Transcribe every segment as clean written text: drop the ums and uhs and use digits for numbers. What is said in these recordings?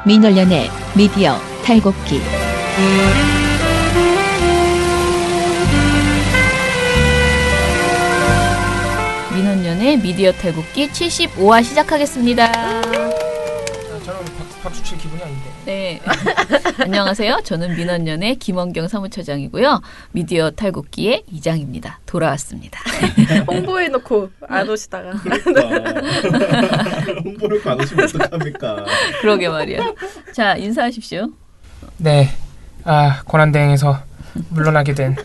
민원련의 미디어 탈곡기. 민원련의 미디어 탈곡기 75화 시작하겠습니다. 저는 박수 칠 기분이 아닌데. 네. 안녕하세요. 저는 민원련의 김원경 사무처장이고요. 미디어 탈곡기의 이장입니다. 돌아왔습니다. 홍보해놓고 안 오시다가. 홍보를 안 오시면 어떡합니까? 그러게 말이야. 자, 인사하십시오. 네, 권한대행에서 물러나게 된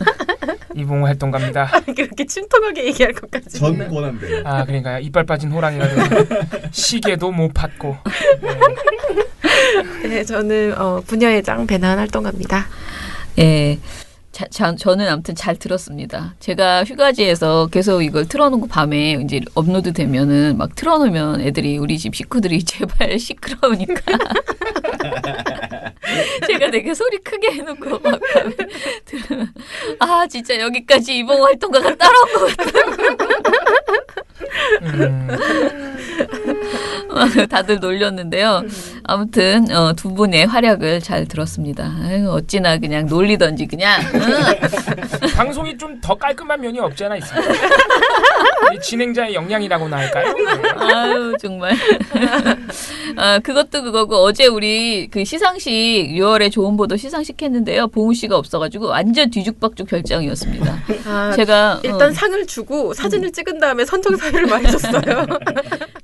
이봉호 활동가입니다. 그렇게 침통하게 얘기할 것까지. 전 권한대. 그러니까요. 이빨 빠진 호랑이가 돼서 시계도 못 팠고. 네, 저는 분야회장 배나은 활동가입니다. 예. 저는 아무튼 잘 들었습니다. 제가 휴가지에서 계속 이걸 틀어놓고 밤에 이제 업로드 되면은 막 틀어놓으면 애들이 우리 집 식구들이 제발 시끄러우니까 제가 되게 소리 크게 해놓고 막 밤에 들으면 진짜 여기까지 이봉호 활동가가 따라온 것 같다. 다들 놀렸는데요. 아무튼 두 분의 활약을 잘 들었습니다. 아유, 어찌나 그냥 놀리던지 그냥. 방송이 좀 더 깔끔한 면이 없지 않아 있습니다. 이 진행자의 역량이라고나 할까요? 아유 정말. 그것도 그거고 어제 우리 그 시상식 6월에 좋은 보도 시상식 했는데요. 봉우 씨가 없어가지고 완전 뒤죽박죽 별장이었습니다. 제가 일단 상을 주고 사진을 찍은 다음에 선정사유를 많이 줬어요.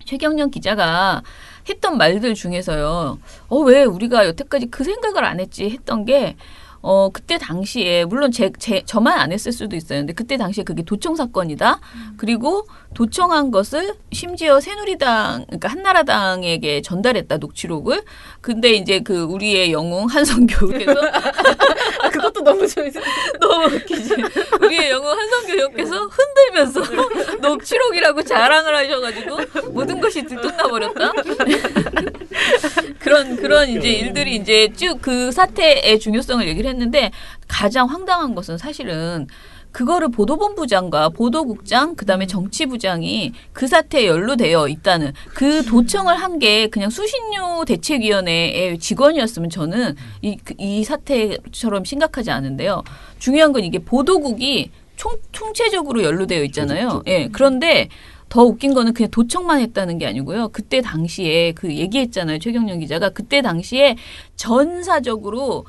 최경련 기자가 했던 말들 중에서요. 왜 우리가 여태까지 그 생각을 안 했지 했던 게 그때 당시에 물론 저만 안 했을 수도 있어요. 근데 그때 당시에 그게 도청 사건이다. 그리고 도청한 것을 심지어 새누리당 그러니까 한나라당에게 전달했다 녹취록을. 근데 이제 그 우리의 영웅 한성교육께서 그것도 너무 재밌어. 너무 웃기지. 우리의 영웅 한성교육께서 흔들면서 녹취록이라고 자랑을 하셔가지고 모든 것이 들통나 버렸다. 그런 이제 일들이 이제 쭉 그 사태의 중요성을 얘기를 했는데 가장 황당한 것은 사실은 그거를 보도본부장과 보도국장 그다음에 정치부장이 그 사태에 연루되어 있다는 그 도청을 한 게 그냥 수신료 대책위원회의 직원이었으면 저는 이 사태처럼 심각하지 않은데요. 중요한 건 이게 보도국이 총체적으로 연루되어 있잖아요. 예. 그런데 더 웃긴 거는 그냥 도청만 했다는 게 아니고요. 그때 당시에 그 얘기했잖아요. 최경련 기자가. 그때 당시에 전사적으로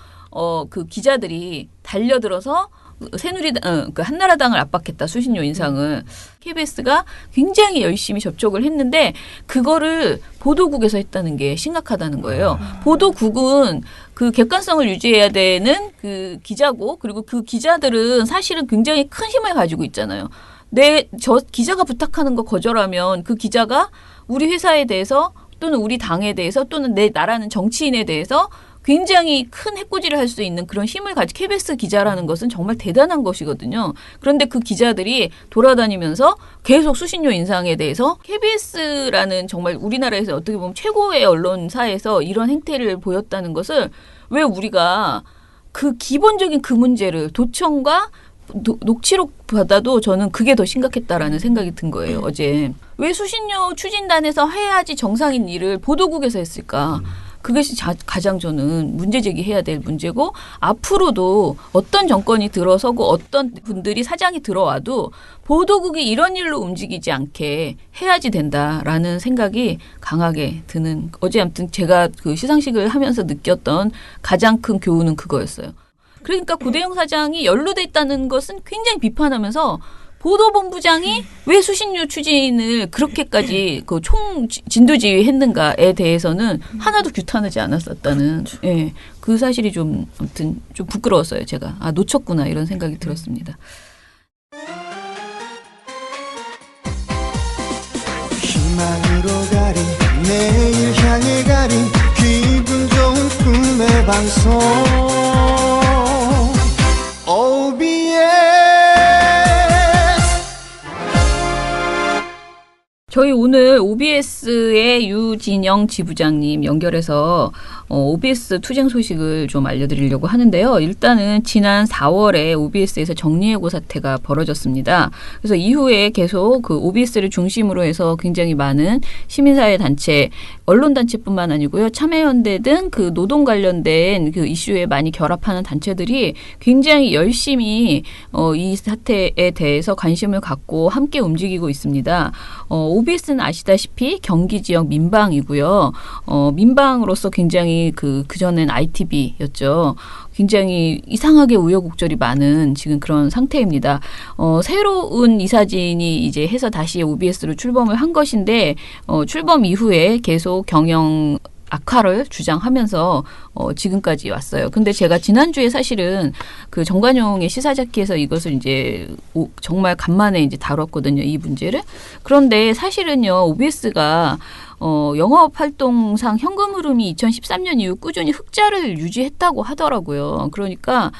그 기자들이 달려들어서 새누리당, 그 한나라당을 압박했다. 수신료 인상을. KBS가 굉장히 열심히 접촉을 했는데 그거를 보도국에서 했다는 게 심각하다는 거예요. 보도국은 그 객관성을 유지해야 되는 그 기자고 그리고 그 기자들은 사실은 굉장히 큰 힘을 가지고 있잖아요. 저 기자가 부탁하는 거 거절하면 그 기자가 우리 회사에 대해서 또는 우리 당에 대해서 또는 내 나라는 정치인에 대해서 굉장히 큰 해코지를 할 수 있는 그런 힘을 가진 KBS 기자라는 것은 정말 대단한 것이거든요. 그런데 그 기자들이 돌아다니면서 계속 수신료 인상에 대해서 KBS라는 정말 우리나라에서 어떻게 보면 최고의 언론사에서 이런 행태를 보였다는 것을 왜 우리가 그 기본적인 그 문제를 도청과 녹취록 받아도 저는 그게 더 심각했다라는 생각이 든 거예요. 어제. 왜 수신료 추진단에서 해야지 정상인 일을 보도국에서 했을까? 그것이 가장 저는 문제 제기해야 될 문제고 앞으로도 어떤 정권이 들어서고 어떤 분들이 사장이 들어와도 보도국이 이런 일로 움직이지 않게 해야지 된다라는 생각이 강하게 드는 어제 아무튼 제가 그 시상식을 하면서 느꼈던 가장 큰 교훈은 그거였어요. 그러니까 고대영 사장이 연루돼 있다는 것은 굉장히 비판하면서 보도본부장이 왜 수신료 추진을 그렇게까지 그 진두지휘했는가에 대해서는 하나도 규탄하지 않았었다는 그 사실이 좀 아무튼 좀 부끄러웠어요. 제가 놓쳤구나 이런 생각이 들었습니다. 희망으로 가리 내일 향해 가리 기분 좋은 꿈의 방송 저희 오늘 OBS의 유진영 지부장님 연결해서 OBS 투쟁 소식을 좀 알려드리려고 하는데요. 일단은 지난 4월에 OBS에서 정리해고 사태가 벌어졌습니다. 그래서 이후에 계속 그 OBS를 중심으로 해서 굉장히 많은 시민사회 단체, 언론단체뿐만 아니고요. 참여연대 등 그 노동 관련된 그 이슈에 많이 결합하는 단체들이 굉장히 열심히 이 사태에 대해서 관심을 갖고 함께 움직이고 있습니다. OBS는 아시다시피 경기 지역 민방이고요. 민방으로서 굉장히 그전엔 ITB였죠. 굉장히 이상하게 우여곡절이 많은 지금 그런 상태입니다. 새로운 이사진이 이제 해서 다시 OBS로 출범을 한 것인데 출범 이후에 계속 경영 악화를 주장하면서 지금까지 왔어요. 근데 제가 지난주에 사실은 그 정관용의 시사잡기에서 이것을 이제 정말 간만에 이제 다뤘거든요. 이 문제를. 그런데 사실은요, OBS가 영업 활동상 현금 흐름이 2013년 이후 꾸준히 흑자를 유지했다고 하더라고요. 그러니까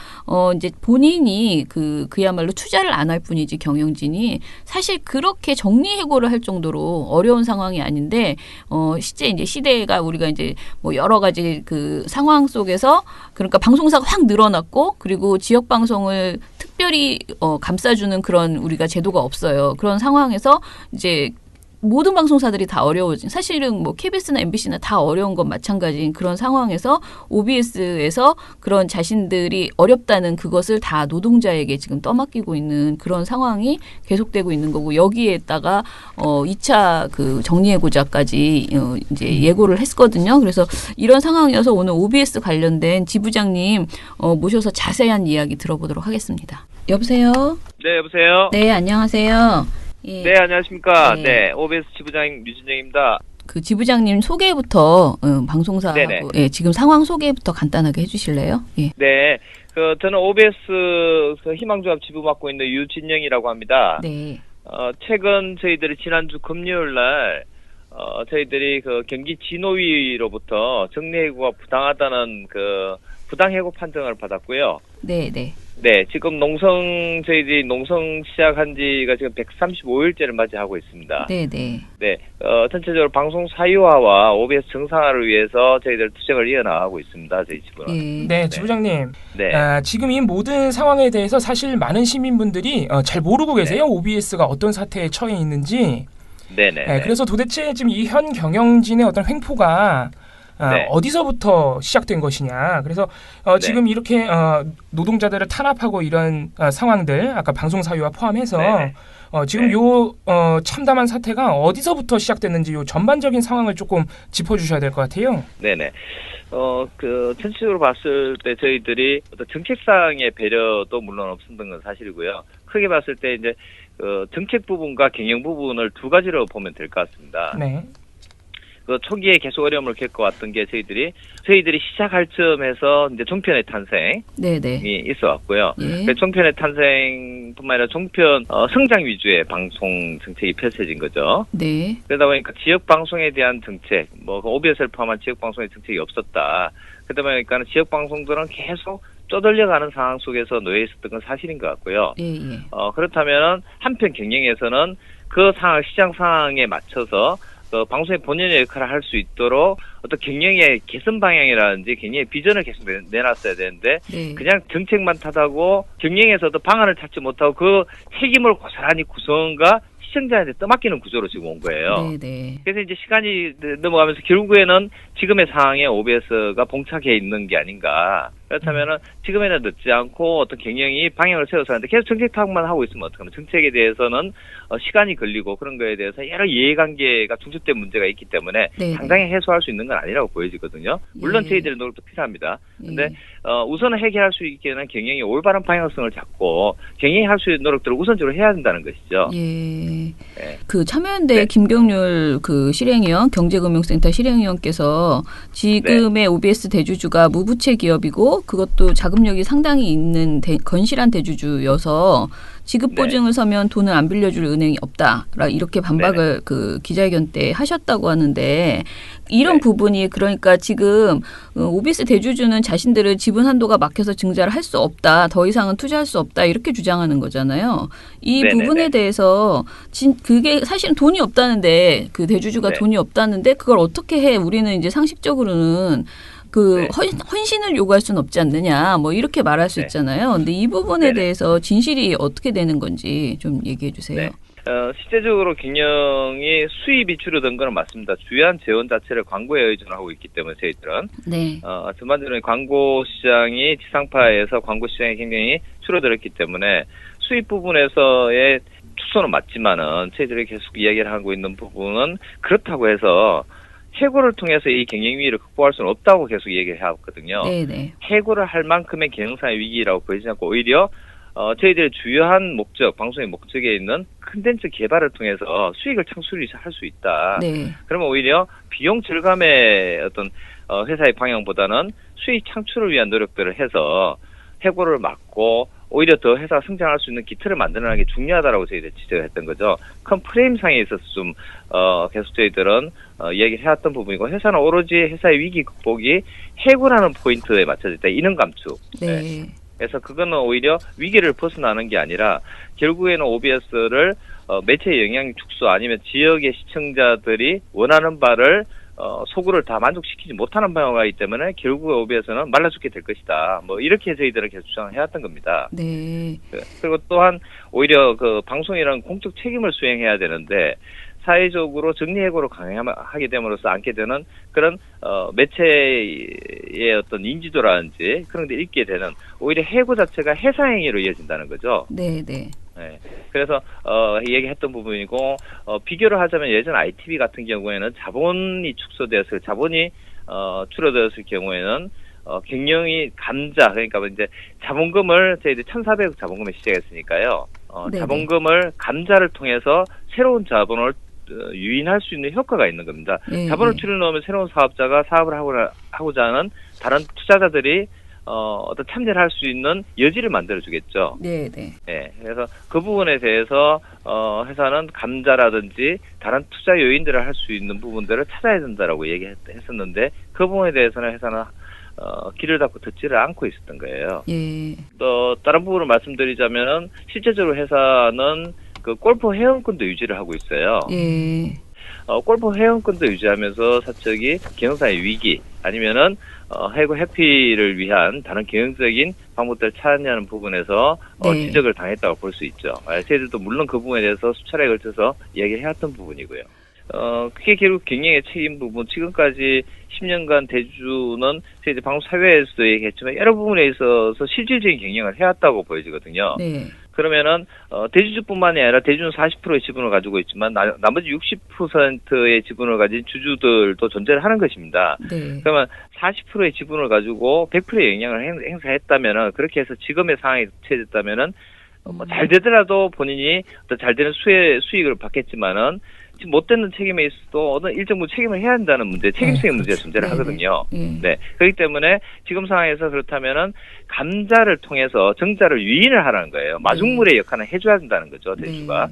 이제 본인이 그야말로 투자를 안 할 뿐이지 경영진이 사실 그렇게 정리해고를 할 정도로 어려운 상황이 아닌데 실제 이제 시대가 우리가 이제 뭐 여러 가지 그 상황 속에서 그러니까 방송사가 확 늘어났고 그리고 지역 방송을 특별히 감싸주는 그런 우리가 제도가 없어요. 그런 상황에서 이제 모든 방송사들이 다 어려워진 사실은 뭐 KBS나 MBC나 다 어려운 건 마찬가지인 그런 상황에서 OBS에서 그런 자신들이 어렵다는 그것을 다 노동자에게 지금 떠맡기고 있는 그런 상황이 계속되고 있는 거고 여기에다가 2차 그 정리해고자까지 이제 예고를 했거든요. 그래서 이런 상황이어서 오늘 OBS 관련된 지부장님 모셔서 자세한 이야기 들어보도록 하겠습니다. 여보세요? 네, 여보세요? 네, 안녕하세요. 예. 네, 안녕하십니까. 네. 네, OBS 지부장님 유진영입니다. 그 지부장님 소개부터 방송사하고 네네. 예, 지금 상황 소개부터 간단하게 해주실래요? 예. 네, 저는 OBS 희망조합 지부 맡고 있는 유진영이라고 합니다. 네. 최근 저희들이 지난주 금요일 날 저희들이 그 경기 진호위로부터 정리해고가 부당하다는 그 부당해고 판정을 받았고요. 네, 네. 네, 지금 저희들이 농성 시작한 지가 지금 135일째를 맞이하고 있습니다. 네, 네. 네, 전체적으로 방송 사유화와 OBS 정상화를 위해서 저희들 투쟁을 이어나가고 있습니다. 저희 지부는. 예. 네, 지부장님. 네. 지금 이 모든 상황에 대해서 사실 많은 시민분들이 잘 모르고 계세요. OBS가 어떤 사태에 처해 있는지. 네네. 그래서 도대체 지금 이 현 경영진의 어떤 횡포가 네. 어디서부터 시작된 것이냐. 그래서 지금 이렇게 노동자들을 탄압하고 이런 상황들, 아까 방송 사유와 포함해서 지금 네. 요 참담한 사태가 어디서부터 시작됐는지 요 전반적인 상황을 조금 짚어주셔야 될 것 같아요. 네네. 전체적으로 봤을 때 저희들이 어떤 정책상의 배려도 물론 없었던 건 사실이고요. 크게 봤을 때 이제 정책 부분과 경영 부분을 두 가지로 보면 될 것 같습니다. 네. 그 초기에 계속 어려움을 겪어왔던 게 저희들이 시작할 즈음에서 이제 종편의 탄생이 네, 네. 있어왔고요. 예. 그 종편의 탄생뿐만 아니라 종편 성장 위주의 방송 정책이 펼쳐진 거죠. 네. 그러다 보니까 지역 방송에 대한 정책, 뭐 OBS를 포함한 지역 방송의 정책이 없었다. 그러다 보니까 지역 방송들은 계속 쪼들려가는 상황 속에서 놓여 있었던 건 사실인 것 같고요. 예, 예. 그렇다면 한편 경영에서는 그 상황, 시장 상황에 맞춰서 방송의 본연의 역할을 할 수 있도록 어떤 경영의 개선 방향이라든지 경영의 비전을 계속 내놨어야 되는데 네. 그냥 정책만 타다고 경영에서도 방안을 찾지 못하고 그 책임을 고스란히 구성과 시청자한테 떠맡기는 구조로 지금 온 거예요. 네, 네. 그래서 이제 시간이 넘어가면서 결국에는 지금의 상황에 OBS가 봉착해 있는 게 아닌가. 그렇다면은 지금에는 늦지 않고 어떤 경영이 방향을 세워서 하는데 계속 정책 타국만 하고 있으면 어떡하면 정책에 대해서는 시간이 걸리고 그런 거에 대해서 여러 이해관계가 중첩된 문제가 있기 때문에 네, 당장에 해소할 수 있는 건 아니라고 보여지거든요. 물론 예. 저희들의 노력도 필요합니다. 근데 예. 우선은 해결할 수 있게는 경영이 올바른 방향성을 잡고 경영이 할 수 있는 노력들을 우선적으로 해야 된다는 것이죠. 예. 네. 그 참여연대 네. 김경률 그 실행위원 경제금융센터 실행위원께서 지금의 OBS 대주주가 무부채 기업이고 그리고 그것도 자금력이 상당히 있는 건실한 대주주여서 지급 보증을 서면 돈을 안 빌려줄 은행이 없다. 이렇게 반박을 그 기자회견 때 하셨다고 하는데 이런 부분이 그러니까 지금 OBS 대주주는 자신들의 지분 한도가 막혀서 증자를 할 수 없다. 더 이상은 투자할 수 없다. 이렇게 주장하는 거잖아요. 이 부분에 대해서 그게 사실은 돈이 없다는데 그 대주주가 돈이 없다는데 그걸 어떻게 해? 우리는 이제 상식적으로는 그 헌신을 요구할 수는 없지 않느냐 뭐 이렇게 말할 수 있잖아요. 근데 이 부분에 대해서 진실이 어떻게 되는 건지 좀 얘기해 주세요. 실제적으로 경영이 수입이 줄어든 건 맞습니다. 주요한 재원 자체를 광고에 의존하고 있기 때문에 저희들은 전반적으로 광고 시장이 지상파에서 광고 시장이 굉장히 줄어들었기 때문에 수입 부분에서의 축소는 맞지만은 저희들이 계속 이야기를 하고 있는 부분은 그렇다고 해서 해고를 통해서 이 경영 위기를 극복할 수는 없다고 계속 얘기를 해왔거든요. 해고를 할 만큼의 경영상의 위기라고 보이지 않고 오히려 저희들의 주요한 목적, 방송의 목적에 있는 콘텐츠 개발을 통해서 수익을 창출할 수 있다. 그러면 오히려 비용 절감의 어떤 회사의 방향보다는 수익 창출을 위한 노력들을 해서 해고를 막고 오히려 더 회사가 성장할 수 있는 기틀을 만들어내는 게 중요하다라고 저희들이 지적을 했던 거죠. 큰 프레임상에 있어서 좀 계속 저희들은 이야기를 해왔던 부분이고 회사는 오로지 회사의 위기 극복이 해고라는 포인트에 맞춰져 있다. 인원 감축. 그래서 그거는 오히려 위기를 벗어나는 게 아니라 결국에는 OBS를 매체의 영향력 축소 아니면 지역의 시청자들이 원하는 바를 소구를 다 만족시키지 못하는 방향이기 때문에 결국 OBS는 말라 죽게 될 것이다. 뭐 이렇게 저희들은 계속 주장을 해왔던 겁니다. 그리고 또한 오히려 그 방송이라는 공적 책임을 수행해야 되는데 사회적으로 정리해고를 강행하게 됨으로써 안게 되는 그런 매체의 어떤 인지도라든지 그런 데 있게 되는 오히려 해고 자체가 해사행위로 이어진다는 거죠. 그래서 얘기했던 부분이고 비교를 하자면 예전 ITV 같은 경우에는 자본이 축소되었을 자본이 줄어들었을 경우에는 경영이 감자 그러니까 이제 자본금을 저희들이 1,400억 자본금에 시작했으니까요. 자본금을 감자를 통해서 새로운 자본을 유인할 수 있는 효과가 있는 겁니다. 자본을 줄여놓으면 새로운 사업자가 사업을 하고자 하는 다른 투자자들이 어떤 참여를 할 수 있는 여지를 만들어주겠죠. 그래서 그 부분에 대해서 회사는 감자라든지 다른 투자 요인들을 할 수 있는 부분들을 찾아야 된다라고 얘기했었는데 그 부분에 대해서는 회사는 길을 닫고 듣지를 않고 있었던 거예요. 또 다른 부분을 말씀드리자면은 실제적으로 회사는 그 골프 회원권도 유지를 하고 있어요. 골프 회원권도 유지하면서 사측이 경영사의 위기 아니면은 해고 회피를 위한 다른 경영적인 방법들을 찾느냐는 부분에서 지적을 당했다고 볼 수 있죠. 저희들도 물론 그 부분에 대해서 수차례에 걸쳐서 이야기를 해왔던 부분이고요. 그게 결국 경영의 책임 부분, 지금까지 10년간 대주주는 저희 방송 사회에서도 얘기했지만 여러 부분에 있어서 실질적인 경영을 해왔다고 보여지거든요. 그러면은 대주주뿐만이 아니라 대주주는 40%의 지분을 가지고 있지만 나머지 60%의 지분을 가진 주주들도 존재를 하는 것입니다. 그러면 40%의 지분을 가지고 100%의 영향을 행사했다면은 그렇게 해서 지금의 상황에 처해졌다면은 잘 되더라도 본인이 더 잘 되는 수익을 받겠지만은 지금 못 되는 책임에 있어도 어느 일정 부분 책임을 해야 한다는 문제, 책임성의 문제가 존재를 하거든요. 그렇기 때문에 지금 상황에서 그렇다면은 감자를 통해서 정자를 유인을 하라는 거예요. 마중물의 역할을 해줘야 된다는 거죠, 대주가.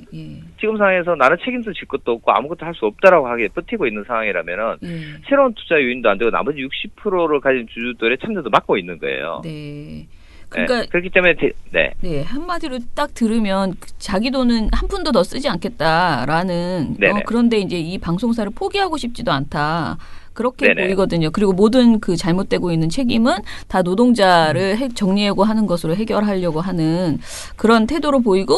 지금 상황에서 나는 책임도 질 것도 없고 아무것도 할 수 없다라고 하게 버티고 있는 상황이라면은 새로운 투자 유인도 안 되고 나머지 60%를 가진 주주들의 참여도 막고 있는 거예요. 그러니까 그렇기 때문에 한마디로 딱 들으면 자기 돈은 한 푼도 더 쓰지 않겠다라는 그런데 이제 이 방송사를 포기하고 싶지도 않다. 그렇게 보이거든요. 그리고 모든 그 잘못되고 있는 책임은 다 노동자를 정리해고 하는 것으로 해결하려고 하는 그런 태도로 보이고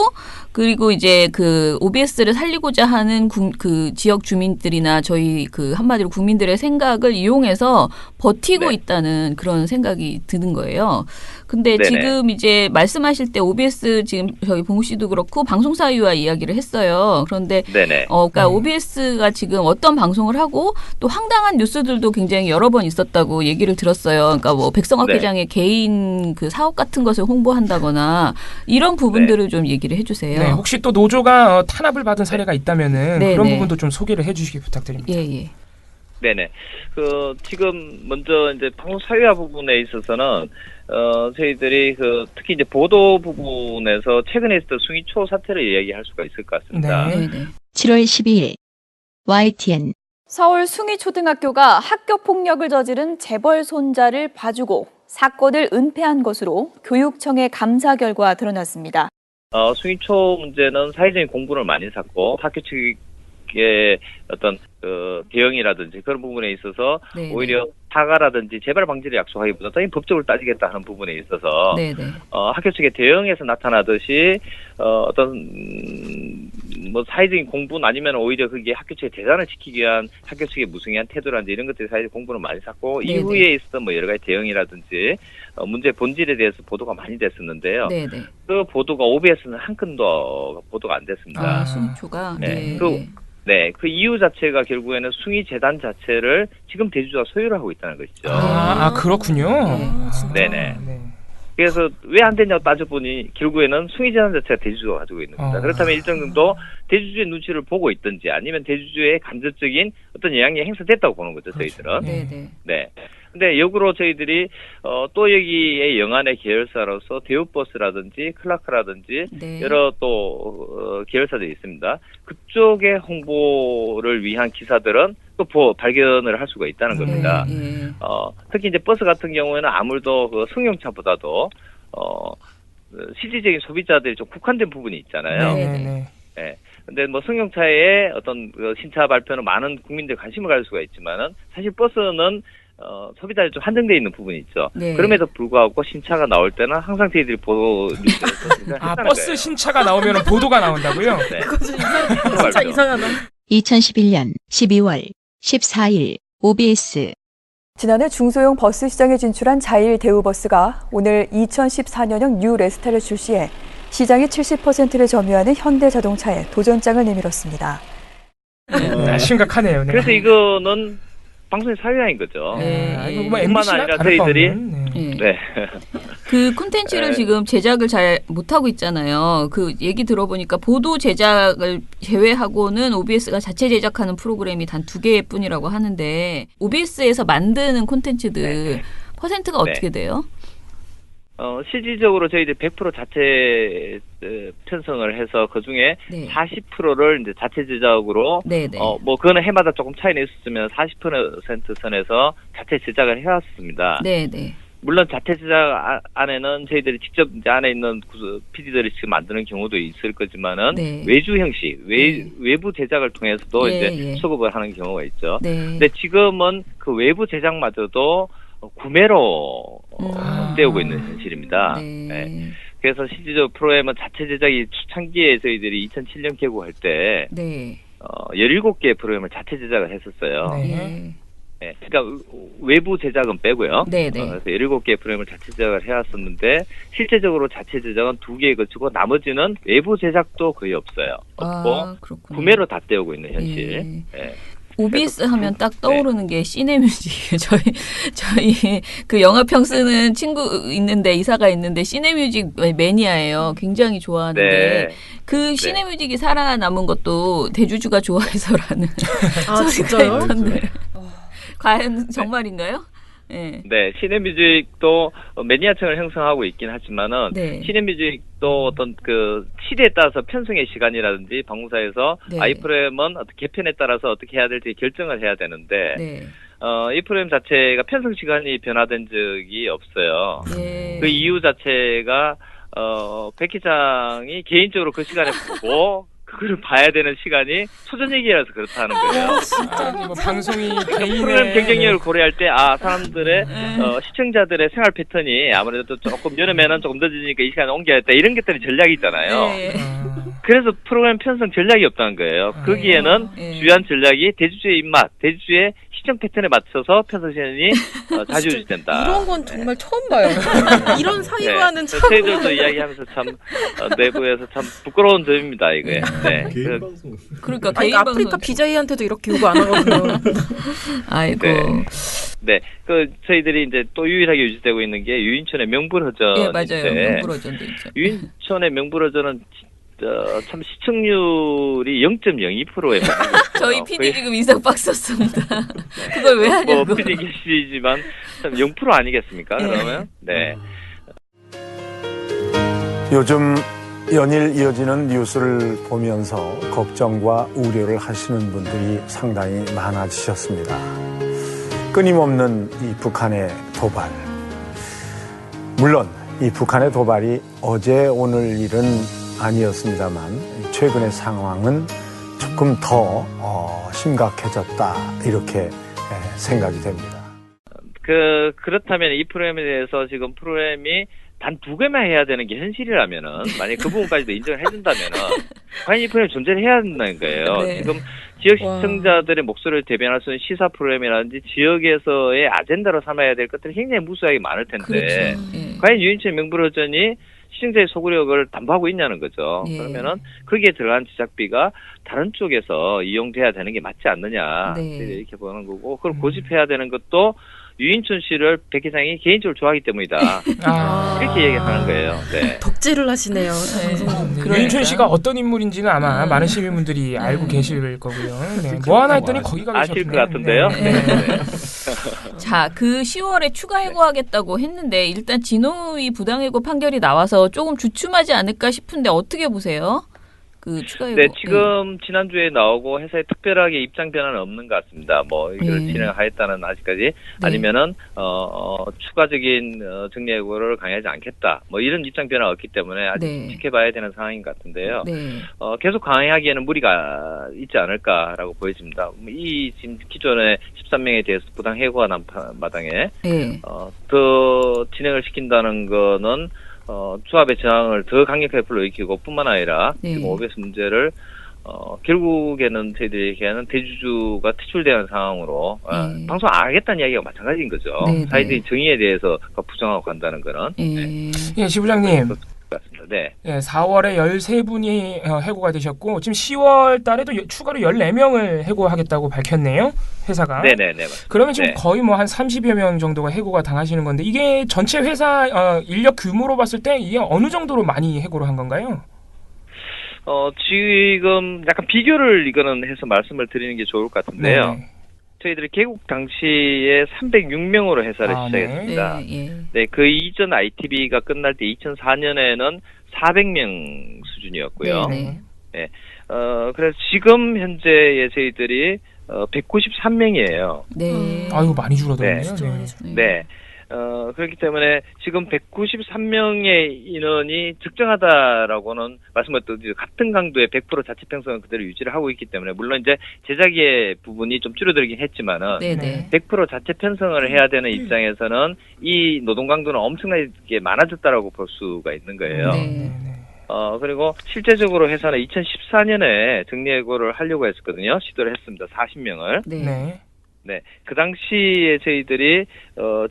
그리고 이제 그 OBS를 살리고자 하는 그 지역 주민들이나 저희 그 한마디로 국민들의 생각을 이용해서 버티고 있다는 그런 생각이 드는 거예요. 근데 지금 이제 말씀하실 때 OBS 지금 저희 봉우 씨도 그렇고 방송사위와 이야기를 했어요. 그런데 그러니까 OBS가 지금 어떤 방송을 하고 또 황당한 뉴스들도 굉장히 여러 번 있었다고 얘기를 들었어요. 그러니까 뭐 백성학 회장의 개인 그 사업 같은 것을 홍보한다거나 이런 부분들을 좀 얘기를 해주세요. 혹시 또 노조가 탄압을 받은 사례가 있다면은 그런 부분도 좀 소개를 해주시기 부탁드립니다. 지금 먼저 이제 방송 사회화 부분에 있어서는 저희들이 특히 이제 보도 부분에서 최근에 있었던 숭이초 사태를 이야기할 수가 있을 것 같습니다. 네. 네. 7월 12일 YTN 서울 숭이초등학교가 학교 폭력을 저지른 재벌 손자를 봐주고 사건을 은폐한 것으로 교육청의 감사 결과 드러났습니다. 숭이초 문제는 사회적인 공분을 많이 샀고 학교 측의 어떤 대응이라든지 그런 부분에 있어서 네, 오히려 사과라든지 재발 방지를 약속하기보다는 법적으로 따지겠다 하는 부분에 있어서 네, 네. 학교 측의 대응에서 나타나듯이 어떤 뭐 사회적인 공분 아니면 오히려 그게 학교 측의 대단을 지키기 위한 학교 측의 무성의한 태도라든지 이런 것들이 사회적 공분을 많이 샀고 네, 이후에 네. 있었던 뭐 여러 가지 대응이라든지 문제 본질에 대해서 보도가 많이 됐었는데요. 네, 네. 그 보도가 OBS는 한 건도 보도가 안 됐습니다. 숭이초가. 네. 네. 그 이유 자체가 결국에는 숭이재단 자체를 지금 대주주가 소유를 하고 있다는 것이죠. 그렇군요. 네네. 네. 그래서 왜 안 되냐고 따져보니 결국에는 숭이재단 자체가 대주주가 가지고 있는 겁니다. 그렇다면 일정 정도 대주주의 눈치를 보고 있든지 아니면 대주주의 간접적인 어떤 영향력이 행사됐다고 보는 거죠, 저희들은. 네, 네. 네. 근데 역으로 저희들이 또 여기에 영안의 계열사로서 대우버스라든지 클라크라든지 네. 여러 또 계열사들이 있습니다. 그쪽의 홍보를 위한 기사들은 또 발견을 할 수가 있다는 겁니다. 네. 특히 이제 버스 같은 경우에는 아무래도 승용차보다도 실질적인 소비자들이 좀 국한된 부분이 있잖아요. 네. 네. 근데 뭐 승용차의 어떤 신차 발표는 많은 국민들 관심을 가질 수가 있지만은 사실 버스는 소비자들이 좀 한정되어 있는 부분이 있죠. 네. 그럼에도 불구하고 신차가 나올 때는 항상 저희들이 보도 뉴스에서 버스 거예요. 신차가 나오면 보도가 나온다고요? 네. 그거 좀 진짜 이상하다. 2011년 12월 14일 OBS 지난해 중소형 버스 시장에 진출한 자일 대우버스가 오늘 2014년형 뉴 레스타를 출시해 시장의 70%를 점유하는 현대자동차에 도전장을 내밀었습니다. 심각하네요. 네. 그래서 이거는 방송의 사회화인 거죠. 네. 이거 뭐 뿐만 MBC나 아니라 다를 바 저희들이 없는, 네. 네. 그 콘텐츠를 지금 제작을 잘 못하고 있잖아요. 그 얘기 들어보니까 보도 제작을 제외하고는 OBS가 자체 제작하는 프로그램이 단 2개일 뿐이라고 하는데 OBS에서 만드는 콘텐츠들 퍼센트가 어떻게 돼요? 실질적으로 저희들 100% 자체 편성을 해서 그 중에 네. 40%를 이제 자체 제작으로 네네. 뭐 그거는 해마다 조금 차이는 있었으면 40% 선에서 자체 제작을 해왔습니다. 네네. 물론 자체 제작 안에는 저희들이 직접 이제 안에 있는 PD들이 지금 만드는 경우도 있을 거지만은 네. 외주 형식, 외부 제작을 통해서도 예, 이제 예. 수급을 하는 경우가 있죠. 네. 근데 지금은 그 외부 제작마저도 구매로 떼우고 있는 현실입니다. 네. 그래서 실질적으로 프로그램은 자체 제작이 초창기에 저희들이 2007년 개국할 때 네. 17개의 프로그램을 자체 제작을 했었어요. 네. 네, 그러니까 외부 제작은 빼고요. 네네. 그래서 17개의 프로그램을 자체 제작을 해왔었는데 실제적으로 자체 제작은 2개에 거치고 나머지는 외부 제작도 거의 없어요. 없고 그렇군요. 구매로 다 떼우고 있는 현실. 예. 네. OBS 하면 딱 떠오르는 게 시네뮤직이에요. 저희 그 영화 평 쓰는 친구 있는데 이사가 있는데 시네뮤직 매니아예요. 굉장히 좋아하는데 네. 그 시네뮤직이 살아남은 것도 대주주가 좋아해서라는 아, 진짜요? 있던데. 과연 정말인가요? 네. 네, 시네뮤직도 매니아층을 형성하고 있긴 하지만은 네. 시네뮤직도 어떤 그 시대에 따라서 편성의 시간이라든지 방송사에서 네. 이 프로그램은 어떤 개편에 따라서 어떻게 해야 될지 결정을 해야 되는데 네. 이 프로그램 자체가 편성 시간이 변화된 적이 없어요. 네. 그 이유 자체가 백 기장이 개인적으로 그 시간에 보고 그걸 봐야 되는 시간이 소전 얘기라서 그렇다는 거예요. 뭐 방송이 프로그램 경쟁력을 고려할 때 사람들의 시청자들의 생활 패턴이 아무래도 조금 여름에는 조금 늦으니까 이 시간에 옮겨야겠다 이런 것들이 전략이 있잖아요. 네. 그래서 프로그램 편성 전략이 없다는 거예요. 거기에는 네. 주요한 전략이 대주주의 입맛, 대주주의 시청 패턴에 맞춰서 편성 시간이 자주 유지된다. 이런 건 정말 처음 봐요. 이런 사유화는 네. 처음. 저희들도 이야기하면서 참 내부에서 참 부끄러운 점입니다. 이게. 네. 개인 방송. 그러니까 아니, 개인 아프리카 방송. BJ한테도 이렇게 요구 안 하거든요. 아이고. 네. 네. 저희들이 이제 또 유일하게 유지되고 있는 게 유인촌의 명불허전. 예, 맞아요. 명불허전도 있죠. 유인촌의 명불허전은 참 시청률이 0.02%에 저희 PD 지금 인상박 썼습니다. 그걸 왜 하냐고. 뭐 PD 계시지만 참 0% 아니겠습니까? 그러면 네. 요즘 연일 이어지는 뉴스를 보면서 걱정과 우려를 하시는 분들이 상당히 많아지셨습니다. 끊임없는 이 북한의 도발. 물론 이 북한의 도발이 어제 오늘 일은 아니었습니다만 최근의 상황은 조금 더 심각해졌다 이렇게 생각이 됩니다. 그렇다면 이 프로그램에 대해서 지금 프로그램이 단 2개만 해야 되는 게 현실이라면은, 만약 그 부분까지도 인정을 해준다면은, 과연 이 프로그램이 존재를 해야 한다는 거예요. 네. 지금 지역 시청자들의 목소리를 대변할 수 있는 시사 프로그램이라든지 지역에서의 아젠다로 삼아야 될 것들이 굉장히 무수하게 많을 텐데, 그렇죠. 예. 과연 유인천 명불허전이 시청자의 소구력을 담보하고 있냐는 거죠. 예. 그러면은 거기에 들어간 제작비가 다른 쪽에서 이용돼야 되는 게 맞지 않느냐, 네. 이렇게 보는 거고, 그걸 고집해야 되는 것도 유인춘 씨를 백 회장이 개인적으로 좋아하기 때문이다. 이렇게 얘기하는 거예요. 네. 덕질을 하시네요. 그러니까. 유인춘 씨가 어떤 인물인지는 아마 많은 시민분들이 알고 계실 거고요. 네. 뭐 하나 했더니 거기가 아실 것 계셨군요. 같은데요. 네. 자, 그 10월에 추가 해고하겠다고 했는데 일단 진호위 부당해고 판결이 나와서 조금 주춤하지 않을까 싶은데 어떻게 보세요? 그 추가 해고. 네, 지금 지난주에 나오고 회사에 특별하게 입장 변화는 없는 것 같습니다. 뭐 이걸 네. 진행하였다는 아직까지 아니면은 추가적인 정리 해고를 강요하지 않겠다. 뭐 이런 입장 변화가 없기 때문에 아직 네. 지켜봐야 되는 상황인 것 같은데요. 네. 계속 강행하기에는 무리가 있지 않을까라고 보여집니다. 이 지금 기존의 13명에 대해서 부당 해고가 난 마당에 네. 더 진행을 시킨다는 거는 조합의 저항을 더 강력하게 불러일으키고 뿐만 아니라 네. 지금 OBS 문제를 결국에는 저희들이 얘기하는 대주주가 퇴출되는 상황으로 네. 방송 안 하겠다는 이야기가 마찬가지인 거죠. 네, 사회적인 정의에 대해서 부정하고 간다는 거는 네. 예, 지부장님. 같습니다. 네. 예, 4월에 13분이 해고가 되셨고 지금 10월 달에도 추가로 14명을 해고하겠다고 밝혔네요. 회사가. 네네네. 맞습니다. 그러면 지금 네. 거의 뭐 한 30여 명 정도가 해고가 당하시는 건데 이게 전체 회사 인력 규모로 봤을 때 이게 어느 정도로 많이 해고를 한 건가요? 지금 약간 비교를 이거는 해서 말씀을 드리는 게 좋을 것 같은데요. 네. 저희들이 개국 당시에 306명으로 회사를 아, 시작했습니다. 네. 예. 네, 그 이전 ITV가 끝날 때 2004년에는 400명 수준이었고요. 네. 네. 그래서 지금 현재의 저희들이 193명이에요. 네. 아이고 많이 줄어들었네요. 진짜 많이 네. 네. 그렇기 때문에 지금 193명의 인원이 적정하다라고는 말씀드렸듯이 같은 강도의 100% 자체 편성을 그대로 유지를 하고 있기 때문에 물론 이제 제작의 부분이 좀 줄어들긴 했지만은 네네. 100% 자체 편성을 해야 되는 입장에서는 이 노동 강도는 엄청나게 많아졌다라고 볼 수가 있는 거예요. 네. 그리고 실제적으로 회사는 2014년에 정리해고를 하려고 했었거든요. 시도를 했습니다. 40명을. 네. 네. 네. 그 당시에 저희들이,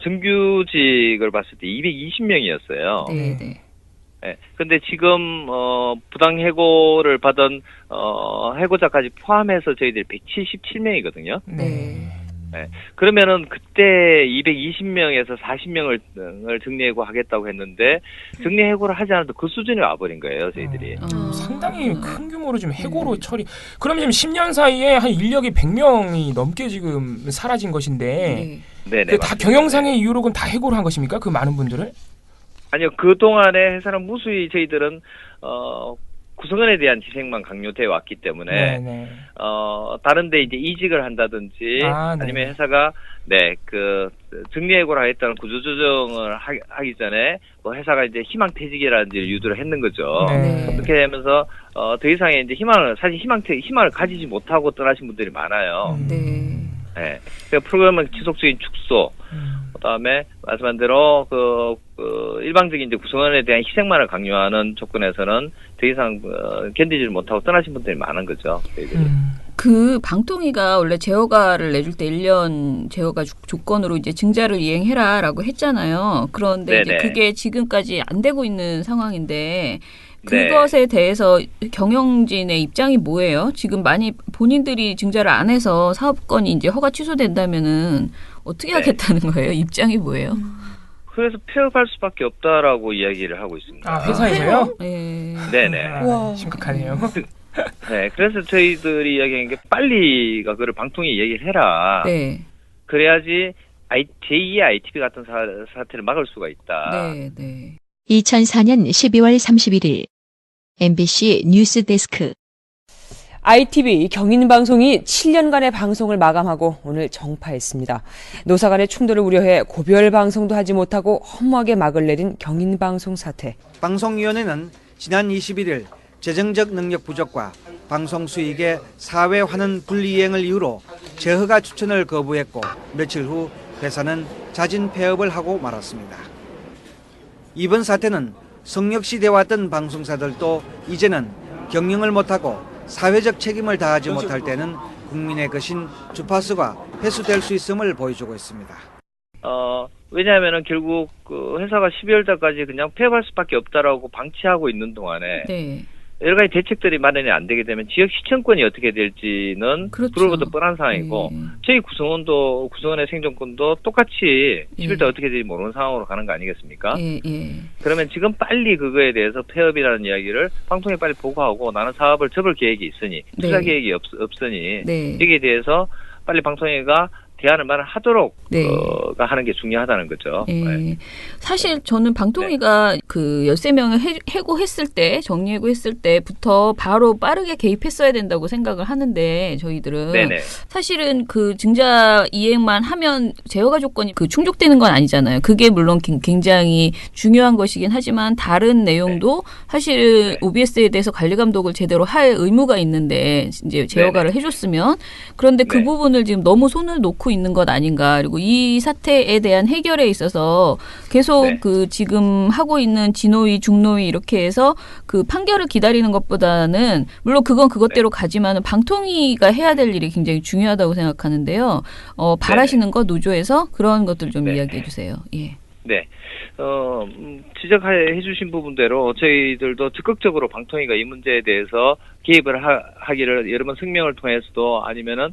정규직을 봤을 때 220명이었어요. 네. 네. 네. 근데 지금, 부당해고를 받은, 해고자까지 포함해서 저희들이 177명이거든요. 네. 네. 그러면은 그때 220명에서 40명을 정리해고 하겠다고 했는데 정리해고를 하지 않아도 그 수준에 와버린 거예요, 저희들이. 상당히 큰 규모로 지금 해고로 처리. 그럼 지금 10년 사이에 한 인력이 100명이 넘게 지금 사라진 것인데 네. 네네. 다 경영상의 이유로 그럼 다 해고를 한 것입니까? 그 많은 분들을? 아니요, 그 동안에 회사는 무수히 저희들은 구성원에 대한 희생만 강요되어 왔기 때문에 네네. 다른데 이제 이직을 한다든지 네. 아니면 회사가 그 정리해고를 하겠다는 구조조정을 하기 전에 뭐 회사가 이제 희망퇴직이라든지 유도를 했는 거죠. 네. 그렇게 되면서 더 이상의 이제 희망을 가지지 못하고 떠나신 분들이 많아요. 네. 네. 그 프로그램은 지속적인 축소, 그다음에 말씀한 대로 일방적인 이제 구성원에 대한 희생만을 강요하는 조건에서는 더 이상 견디지를 못하고 떠나신 분들이 많은 거죠. 저희들이. 그 방통위가 원래 제어가를 내줄 때 1년 제어가 조건으로 이제 증자를 이행해라라고 했잖아요. 그런데 이제 네네. 그게 지금까지 안 되고 있는 상황인데 그것에 대해서 경영진의 입장이 뭐예요? 지금 많이 본인들이 증자를 안 해서 사업권이 이제 허가 취소된다면은 어떻게 하겠다는 거예요? 입장이 뭐예요? 그래서 폐업할 수밖에 없다라고 이야기를 하고 있습니다. 아, 회사에서요? 네. 네네. 아, 심각하네요. 네, 그래서 저희들이 이야기한 게 빨리가 그걸 방통위 얘기를 해라. 네. 그래야지 제2의 ITV 같은 사태를 막을 수가 있다. 네. 네. 2004년 12월 31일 MBC 뉴스데스크. ITV 경인방송이 7년간의 방송을 마감하고 오늘 정파했습니다. 노사 간의 충돌을 우려해 고별 방송도 하지 못하고 허무하게 막을 내린 경인방송 사태. 방송위원회는 지난 21일 재정적 능력 부족과 방송 수익의 사회 환원 불이행을 이유로 재허가 추천을 거부했고 며칠 후 회사는 자진 폐업을 하고 말았습니다. 이번 사태는 성역시대왔던 방송사들도 이제는 경영을 못하고 사회적 책임을 다하지 못할 때는 국민의 것인 주파수가 회수될 수 있음을 보여주고 있습니다. 왜냐하면은 결국 그 회사가 12월 달까지 그냥 폐업할 수밖에 없다라고 방치하고 있는 동안에 네. 여러 가지 대책들이 마련이 안 되게 되면 지역 시청권이 어떻게 될지는 그렇죠. 불어보도 뻔한 상황이고 저희 구성원의 생존권도 똑같이 10일 달 어떻게 될지 모르는 상황으로 가는 거 아니겠습니까? 그러면 지금 빨리 그거에 대해서 폐업이라는 이야기를 방통에 빨리 보고하고 나는 사업을 접을 계획이 있으니 투자 계획이 없으니 여기에 대해서 빨리 방통위가 대안을 마련하도록 하는 게 중요하다는 거죠. 사실 저는 방통위가 그 13명을 해고했을 때, 정리해고했을 때부터 바로 빠르게 개입했어야 된다고 생각을 하는데 저희들은 사실은 그 증자 이행만 하면 제허가 조건이 그 충족되는 건 아니잖아요. 그게 물론 굉장히 중요한 것이긴 하지만 다른 내용도 사실 OBS에 대해서 관리 감독을 제대로 할 의무가 있는데 이제 제허가를 해줬으면 그런데 그 부분을 지금 너무 손을 놓고 있는 것 아닌가. 그리고 이 사태에 대한 해결에 있어서 계속 그 지금 하고 있는 진호위, 중노위 이렇게 해서 그 판결을 기다리는 것보다는 물론 그건 그것대로 가지만은 방통위가 해야 될 일이 굉장히 중요하다고 생각하는데요. 바라시는 거 노조에서 그런 것들 좀 이야기해 주세요. 예. 네. 지적해 주신 부분대로 저희들도 적극적으로 방통위가 이 문제에 대해서 개입을 하기를 여러 번 성명을 통해서도 아니면은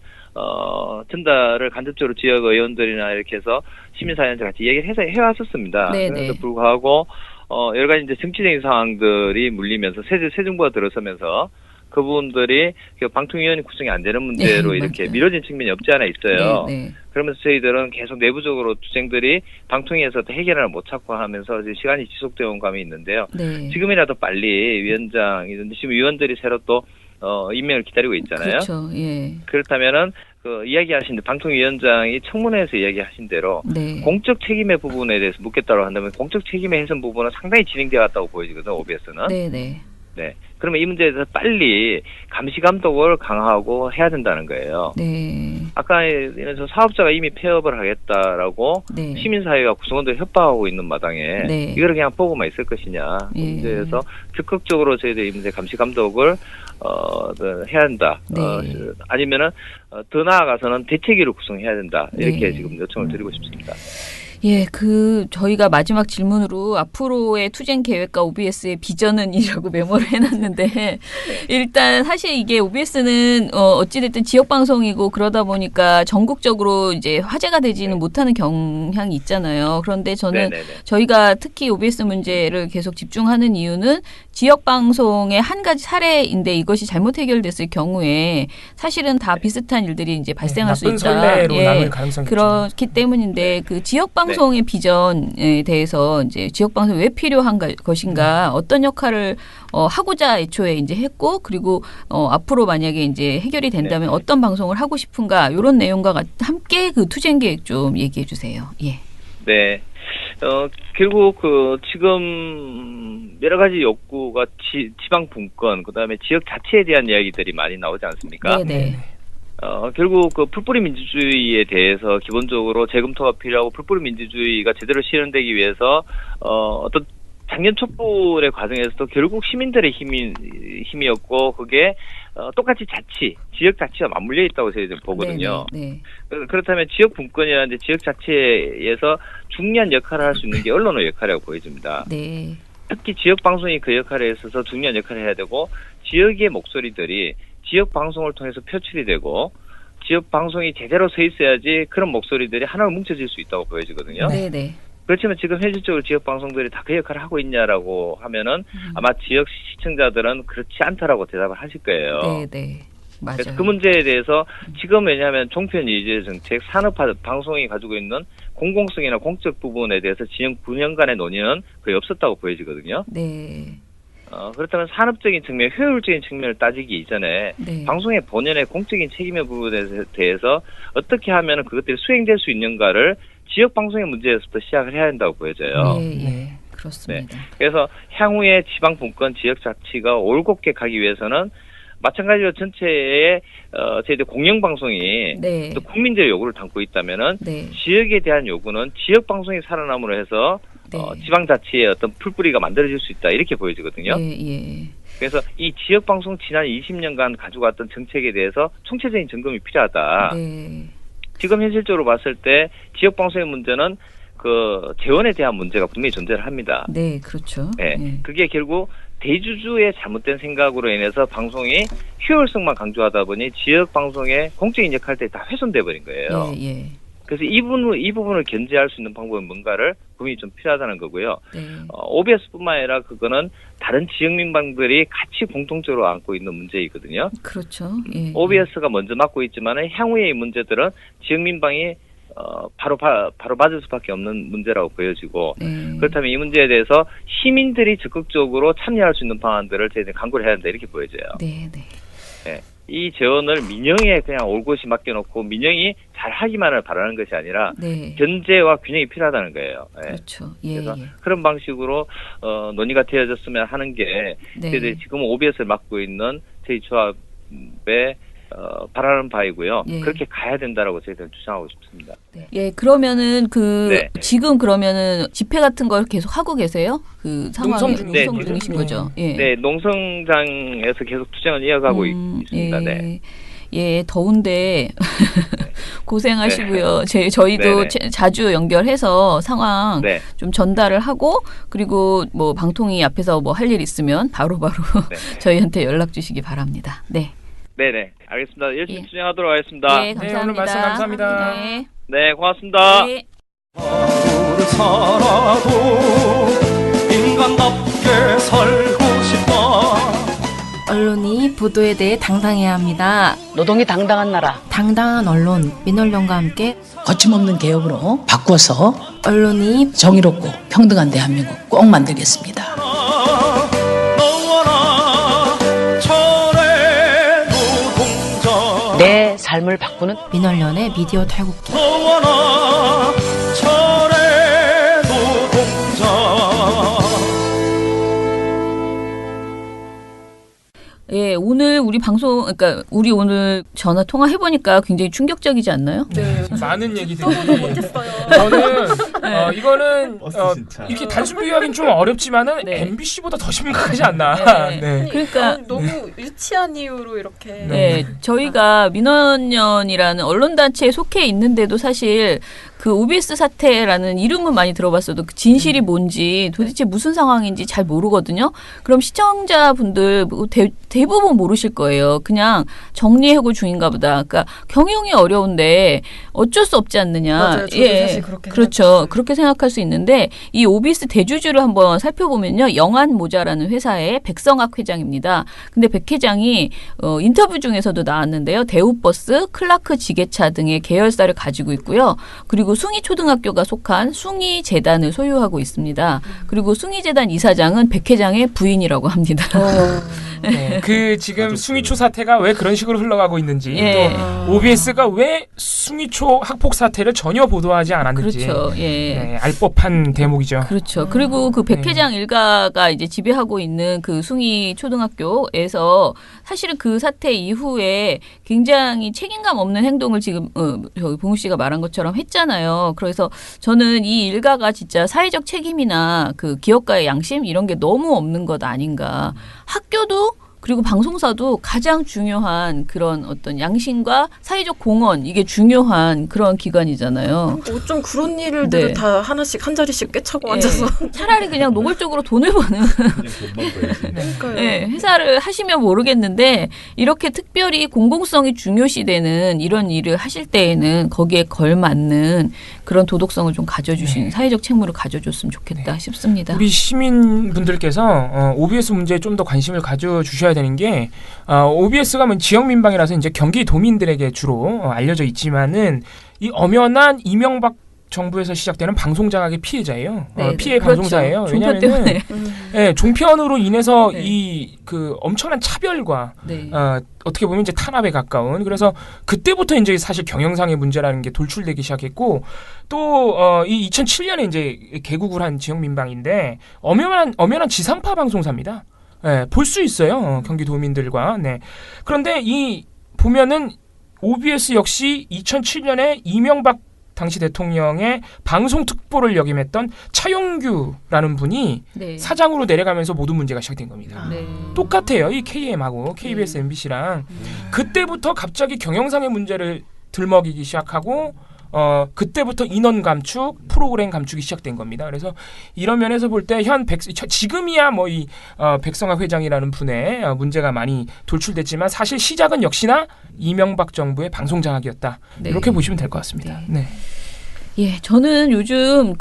전달을 간접적으로 지역 의원들이나 이렇게 해서 시민사회한테 같이 얘기를 해서 해왔었습니다. 그래서 불구하고 여러 가지 이제 정치적인 상황들이 물리면서 새 정부가 들어서면서 그 부분들이 방통위원회 구성이 안 되는 문제로 이렇게 맞아요. 미뤄진 측면이 없지 않아 있어요. 그러면서 저희들은 계속 내부적으로 투쟁들이 방통위에서 해결을 못 찾고 하면서 이제 시간이 지속되어 온 감이 있는데요. 지금이라도 빨리 위원장이든지 지금 위원들이 새로 또 임명을 기다리고 있잖아요. 그렇죠. 그렇다면은 그 이야기하신 방통위원장이 청문회에서 이야기하신 대로 공적 책임의 부분에 대해서 묻겠다고 한다면 공적 책임의 해선 부분은 상당히 진행되어 왔다고 보여지거든요. OBS는. 네. 그러면 이 문제에 대해서 빨리 감시 감독을 강화하고 해야 된다는 거예요. 아까 이래서 사업자가 이미 폐업을 하겠다라고 시민사회가 구성원들 협박하고 있는 마당에 이걸 그냥 보고만 있을 것이냐. 그 문제에서 적극적으로 저희들이 이 문제 감시 감독을 해야 한다. 아니면은 더 나아가서는 대책위를 구성해야 된다. 이렇게 지금 요청을 드리고 싶습니다. 저희가 마지막 질문으로 앞으로의 투쟁 계획과 OBS의 비전은이라고 메모를 해놨는데, 일단 사실 이게 OBS는, 어찌됐든 지역방송이고 그러다 보니까 전국적으로 이제 화제가 되지는 못하는 경향이 있잖아요. 그런데 저는 저희가 특히 OBS 문제를 계속 집중하는 이유는 지역방송의 한 가지 사례인데 이것이 잘못 해결됐을 경우에 사실은 다 비슷한 일들이 이제 발생할 수 있다. 선례로 남을 가능성이 그렇기 때문인데 그 지역방송의 비전에 대해서 이제 지역방송이 왜 필요한 것인가, 어떤 역할을 하고자 애초에 이제 했고, 그리고 앞으로 만약에 이제 해결이 된다면 어떤 방송을 하고 싶은가, 이런 내용과 함께 그 투쟁 계획 좀 얘기해 주세요. 네. 결국 지금 여러 가지 욕구가 지방 분권, 그다음에 지역 자체에 대한 이야기들이 많이 나오지 않습니까? 결국 풀뿌리 민주주의에 대해서 기본적으로 재검토가 필요하고 풀뿌리 민주주의가 제대로 실현되기 위해서 어떤 작년 촛불의 과정에서도 결국 시민들의 힘이었고 그게 똑같이 지역 자치와 맞물려 있다고 저희들 보거든요. 그렇다면 지역 분권이라는 지역 자체에서 중요한 역할을 할 수 있는 게 언론의 역할이라고 보여집니다. 특히 지역 방송이 그 역할에 있어서 중요한 역할을 해야 되고, 지역의 목소리들이 지역 방송을 통해서 표출이 되고, 지역 방송이 제대로 서 있어야지 그런 목소리들이 하나로 뭉쳐질 수 있다고 보여지거든요. 그렇지만 지금 현실적으로 지역 방송들이 다 그 역할을 하고 있냐라고 하면은 아마 지역 시청자들은 그렇지 않다라고 대답을 하실 거예요. 맞아요. 그래서 그 문제에 대해서 지금 왜냐하면 종편 이제 정책 산업화 방송이 가지고 있는 공공성이나 공적 부분에 대해서 진영 9년간의 논의는 거의 없었다고 보여지거든요. 네. 그렇다면 산업적인 측면, 효율적인 측면을 따지기 이전에 네. 방송의 본연의 공적인 책임의 부분에 대해서 어떻게 하면 그것들이 수행될 수 있는가를 지역 방송의 문제에서부터 시작을 해야 한다고 보여져요. 네. 그렇습니다. 그래서 향후에 지방 분권 지역 자치가 올곧게 가기 위해서는 마찬가지로 전체의 저희들 공영 방송이 네. 또 국민들의 요구를 담고 있다면은 네. 지역에 대한 요구는 지역 방송이 살아남으로 해서 네. 지방 자치의 어떤 풀뿌리가 만들어질 수 있다 이렇게 보여지거든요. 예. 그래서 이 지역 방송 지난 20년간 가져왔던 정책에 대해서 총체적인 점검이 필요하다. 네. 지금 현실적으로 봤을 때 지역 방송의 문제는 그 재원에 대한 문제가 분명히 존재를 합니다. 네, 그렇죠. 네. 그게 결국 대주주의 잘못된 생각으로 인해서 방송이 효율성만 강조하다 보니 지역 방송의 공적인 역할들이 다 훼손돼 버린 거예요. 예. 그래서 이 부분을 견제할 수 있는 방법은 뭔가를 고민이 좀 필요하다는 거고요. 네. OBS뿐만 아니라 그거는 다른 지역 민방들이 같이 공통적으로 안고 있는 문제이거든요. 그렇죠. 예. OBS가 먼저 맡고 있지만은 향후에 이 문제들은 지역 민방이 바로 맞을 수밖에 없는 문제라고 보여지고 그렇다면 이 문제에 대해서 시민들이 적극적으로 참여할 수 있는 방안들을 저희들이 강구를 해야 한다 이렇게 보여져요. 네. 이 재원을 민영에 그냥 올곧이 맡겨놓고 민영이 잘 하기만을 바라는 것이 아니라 견제와 균형이 필요하다는 거예요. 그렇죠. 그래서 그런 방식으로 논의가 되어졌으면 하는 게 저희들이 지금 OBS를 맡고 있는 저희 조합의 바라는 바이고요. 그렇게 가야 된다라고 저희들은 주장하고 싶습니다. 예, 그러면은 지금 그러면은 집회 같은 걸 계속 하고 계세요? 그 상황이 농성 중이신 거죠? 예. 네, 농성장에서 계속 투쟁을 이어가고 있습니다. 네. 예, 더운데 고생하시고요. 저희도 자주 연결해서 상황 좀 전달을 하고 그리고 뭐 방통위 앞에서 뭐 할 일 있으면 바로바로 저희한테 연락 주시기 바랍니다. 네. 네네, 알겠습니다. 열심히 투쟁하도록 하겠습니다. 네, 감사합니다. 오늘 말씀 감사합니다. 네, 고맙습니다. 살아도 인간답게 살고 싶다. 언론이 보도에 대해 당당해야 합니다. 노동이 당당한 나라. 당당한 언론, 민언론과 함께 거침없는 개혁으로 바꿔서 언론이 정의롭고 평등한 대한민국 꼭 만들겠습니다. 내 삶을 바꾸는 민언련의 미디어 탈곡기. 예, 오늘 우리 방송, 그러니까 우리 오늘 전화 통화 해보니까 굉장히 충격적이지 않나요? 네, 많은 얘기들이. 저는 이거는 이렇게 단순 비유하기는 좀 어렵지만은 MBC보다 더 심각하지 않나. 네. 그러니까 너무 유치한 이유로 이렇게. 네, 저희가 민원연이라는 언론단체에 속해 있는데도 사실 그 OBS 사태라는 이름은 많이 들어봤어도 그 진실이 뭔지 도대체 무슨 상황인지 잘 모르거든요. 그럼 시청자분들 대부분 모르실 거예요. 그냥 정리해고 중인가 보다. 그러니까 경영이 어려운데 어쩔 수 없지 않느냐. 맞아요. 저도 사실 그렇게 그렇죠. 그렇게 생각할 수 있는데 이 OBS 대주주를 한번 살펴보면요. 영안모자라는 회사의 백성학 회장입니다. 근데 백 회장이 인터뷰 중에서도 나왔는데요. 대우버스, 클라크 지게차 등의 계열사를 가지고 있고요. 그리고 숭이초등학교가 속한 숭이재단을 소유하고 있습니다. 그리고 숭이재단 이사장은 백 회장의 부인이라고 합니다. 그 지금 숭이초 사태가 왜 그런 식으로 흘러가고 있는지 또 OBS가 왜 숭이초 학폭 사태를 전혀 보도하지 않았는지 그렇죠. 알 법한 대목이죠. 그렇죠. 그리고 그 백 회장 일가가 이제 지배하고 있는 그 숭이초등학교에서 사실은 그 사태 이후에 굉장히 책임감 없는 행동을 지금 저기 봉우 씨가 말한 것처럼 했잖아요. 그래서 저는 이 일가가 진짜 사회적 책임이나 그 기업가의 양심 이런 게 너무 없는 것 아닌가. 학교도 그리고 방송사도 가장 중요한 그런 어떤 양심과 사회적 공헌 이게 중요한 그런 기관이잖아요. 어쩜 그런 일들을 다 하나씩 한 자리씩 꿰차고 앉아서 차라리 그냥 노골적으로 돈을 버는 회사를 하시면 모르겠는데 이렇게 특별히 공공성이 중요시되는 이런 일을 하실 때에는 거기에 걸맞는 그런 도덕성을 좀 가져주신 사회적 책무를 가져줬으면 좋겠다 싶습니다. 우리 시민분들께서 OBS 문제에 좀 더 관심을 가져주셔야 되는 게 OBS가 뭐 지역 민방이라서 이제 경기도민들에게 주로 알려져 있지만은 이 엄연한 이명박 정부에서 시작되는 방송장악의 피해자예요. 피해 그렇죠. 방송사예요. 종편 왜냐하면 때문에. 종편으로 인해서 네. 이 그 엄청난 차별과 네. 어떻게 보면 이제 탄압에 가까운 그래서 그때부터 이제 사실 경영상의 문제라는 게 돌출되기 시작했고 또 이 2007년에 이제 개국을 한 지역 민방인데 엄연한 지상파 방송사입니다. 볼 수 있어요. 경기도민들과. 네. 그런데 이 보면은 OBS 역시 2007년에 이명박 당시 대통령의 방송 특보를 역임했던 차용규라는 분이 네. 사장으로 내려가면서 모든 문제가 시작된 겁니다. 네. 똑같아요. 이 KM하고 KBS, MBC랑 그때부터 갑자기 경영상의 문제를 들먹이기 시작하고 그때부터 인원 감축, 프로그램 감축이 시작된 겁니다. 그래서 이런 면에서 볼 때 지금이야 뭐 이 백성학 회장이라는 분의 문제가 많이 돌출됐지만 사실 시작은 역시나 이명박 정부의 방송 장악이었다. 네. 이렇게 보시면 될 것 같습니다. 네. 예, 저는 요즘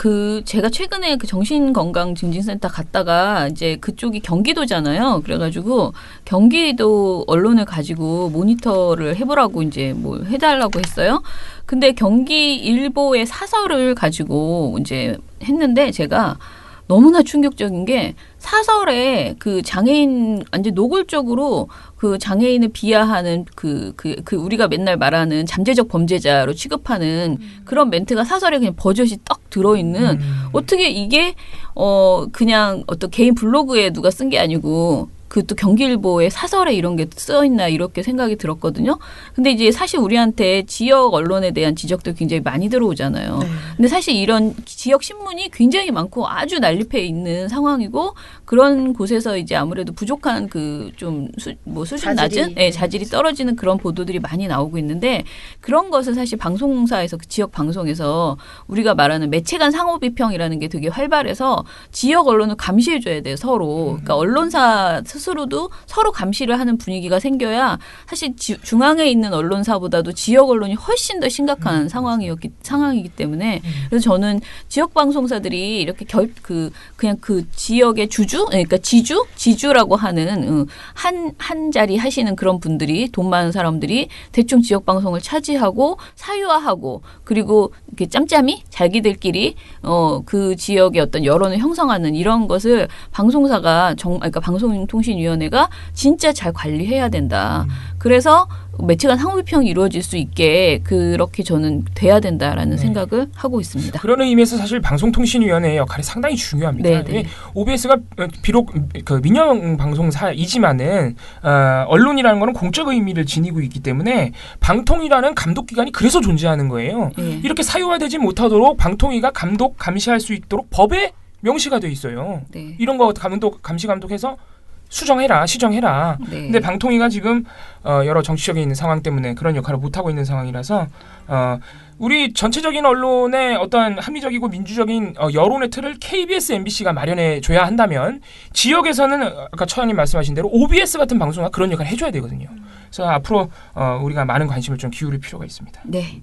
제가 최근에 그 정신건강증진센터 갔다가 이제 그쪽이 경기도잖아요. 그래가지고 경기도 언론을 가지고 모니터를 해보라고 이제 뭐 해달라고 했어요. 근데 경기일보의 사설을 가지고 이제 했는데 제가 너무나 충격적인 게 사설에 그 장애인 완전 노골적으로 그 장애인을 비하하는 우리가 맨날 말하는 잠재적 범죄자로 취급하는 그런 멘트가 사설에 그냥 버젓이 딱 들어있는 어떻게 이게 그냥 어떤 개인 블로그에 누가 쓴 게 아니고 그 또 경기일보에 사설에 이런 게 써있나 이렇게 생각이 들었거든요. 근데 이제 사실 우리한테 지역 언론에 대한 지적도 굉장히 많이 들어오잖아요. 네. 근데 사실 이런 지역 신문이 굉장히 많고 아주 난립해 있는 상황이고 그런 곳에서 이제 아무래도 부족한 그 좀 수준 낮은 자질이 떨어지는 그런 보도들이 많이 나오고 있는데 그런 것을 사실 방송사에서 그 지역 방송에서 우리가 말하는 매체 간 상호 비평이라는 게 되게 활발해서 지역 언론을 감시해줘야 돼요, 서로. 그러니까 언론사 스스로도 서로 감시를 하는 분위기가 생겨야 사실 중앙에 있는 언론사보다도 지역 언론이 훨씬 더 심각한 상황이기 때문에 그래서 저는 지역 방송사들이 이렇게 그냥 그 지역의 그러니까 지주라고 하는 한 자리 하시는 그런 분들이 돈 많은 사람들이 대충 지역 방송을 차지하고 사유화하고 그리고 이렇게 짬짬이 자기들끼리 그 지역의 어떤 여론을 형성하는 이런 것을 방송사가 그러니까 방송통신위원회가 진짜 잘 관리해야 된다. 그래서 매체 간 상호비평이 이루어질 수 있게 그렇게 저는 돼야 된다라는 생각을 하고 있습니다. 그런 의미에서 사실 방송통신위원회의 역할이 상당히 중요합니다. OBS가 비록 그 민영 방송사이지만은 언론이라는 거는 공적 의미를 지니고 있기 때문에 방통위라는 감독기관이 그래서 존재하는 거예요. 이렇게 사유화되지 못하도록 방통위가 감시할 수 있도록 법에 명시가 돼 있어요. 이런 거 감시 감독해서 수정해라, 시정해라. 근데 방통위가 지금 여러 정치적인 상황 때문에 그런 역할을 못하고 있는 상황이라서 우리 전체적인 언론의 어떤 합리적이고 민주적인 여론의 틀을 KBS, MBC가 마련해 줘야 한다면 지역에서는 아까 처장님 말씀하신 대로 OBS 같은 방송가 그런 역할을 해줘야 되거든요. 그래서 앞으로 우리가 많은 관심을 좀 기울일 필요가 있습니다. 네.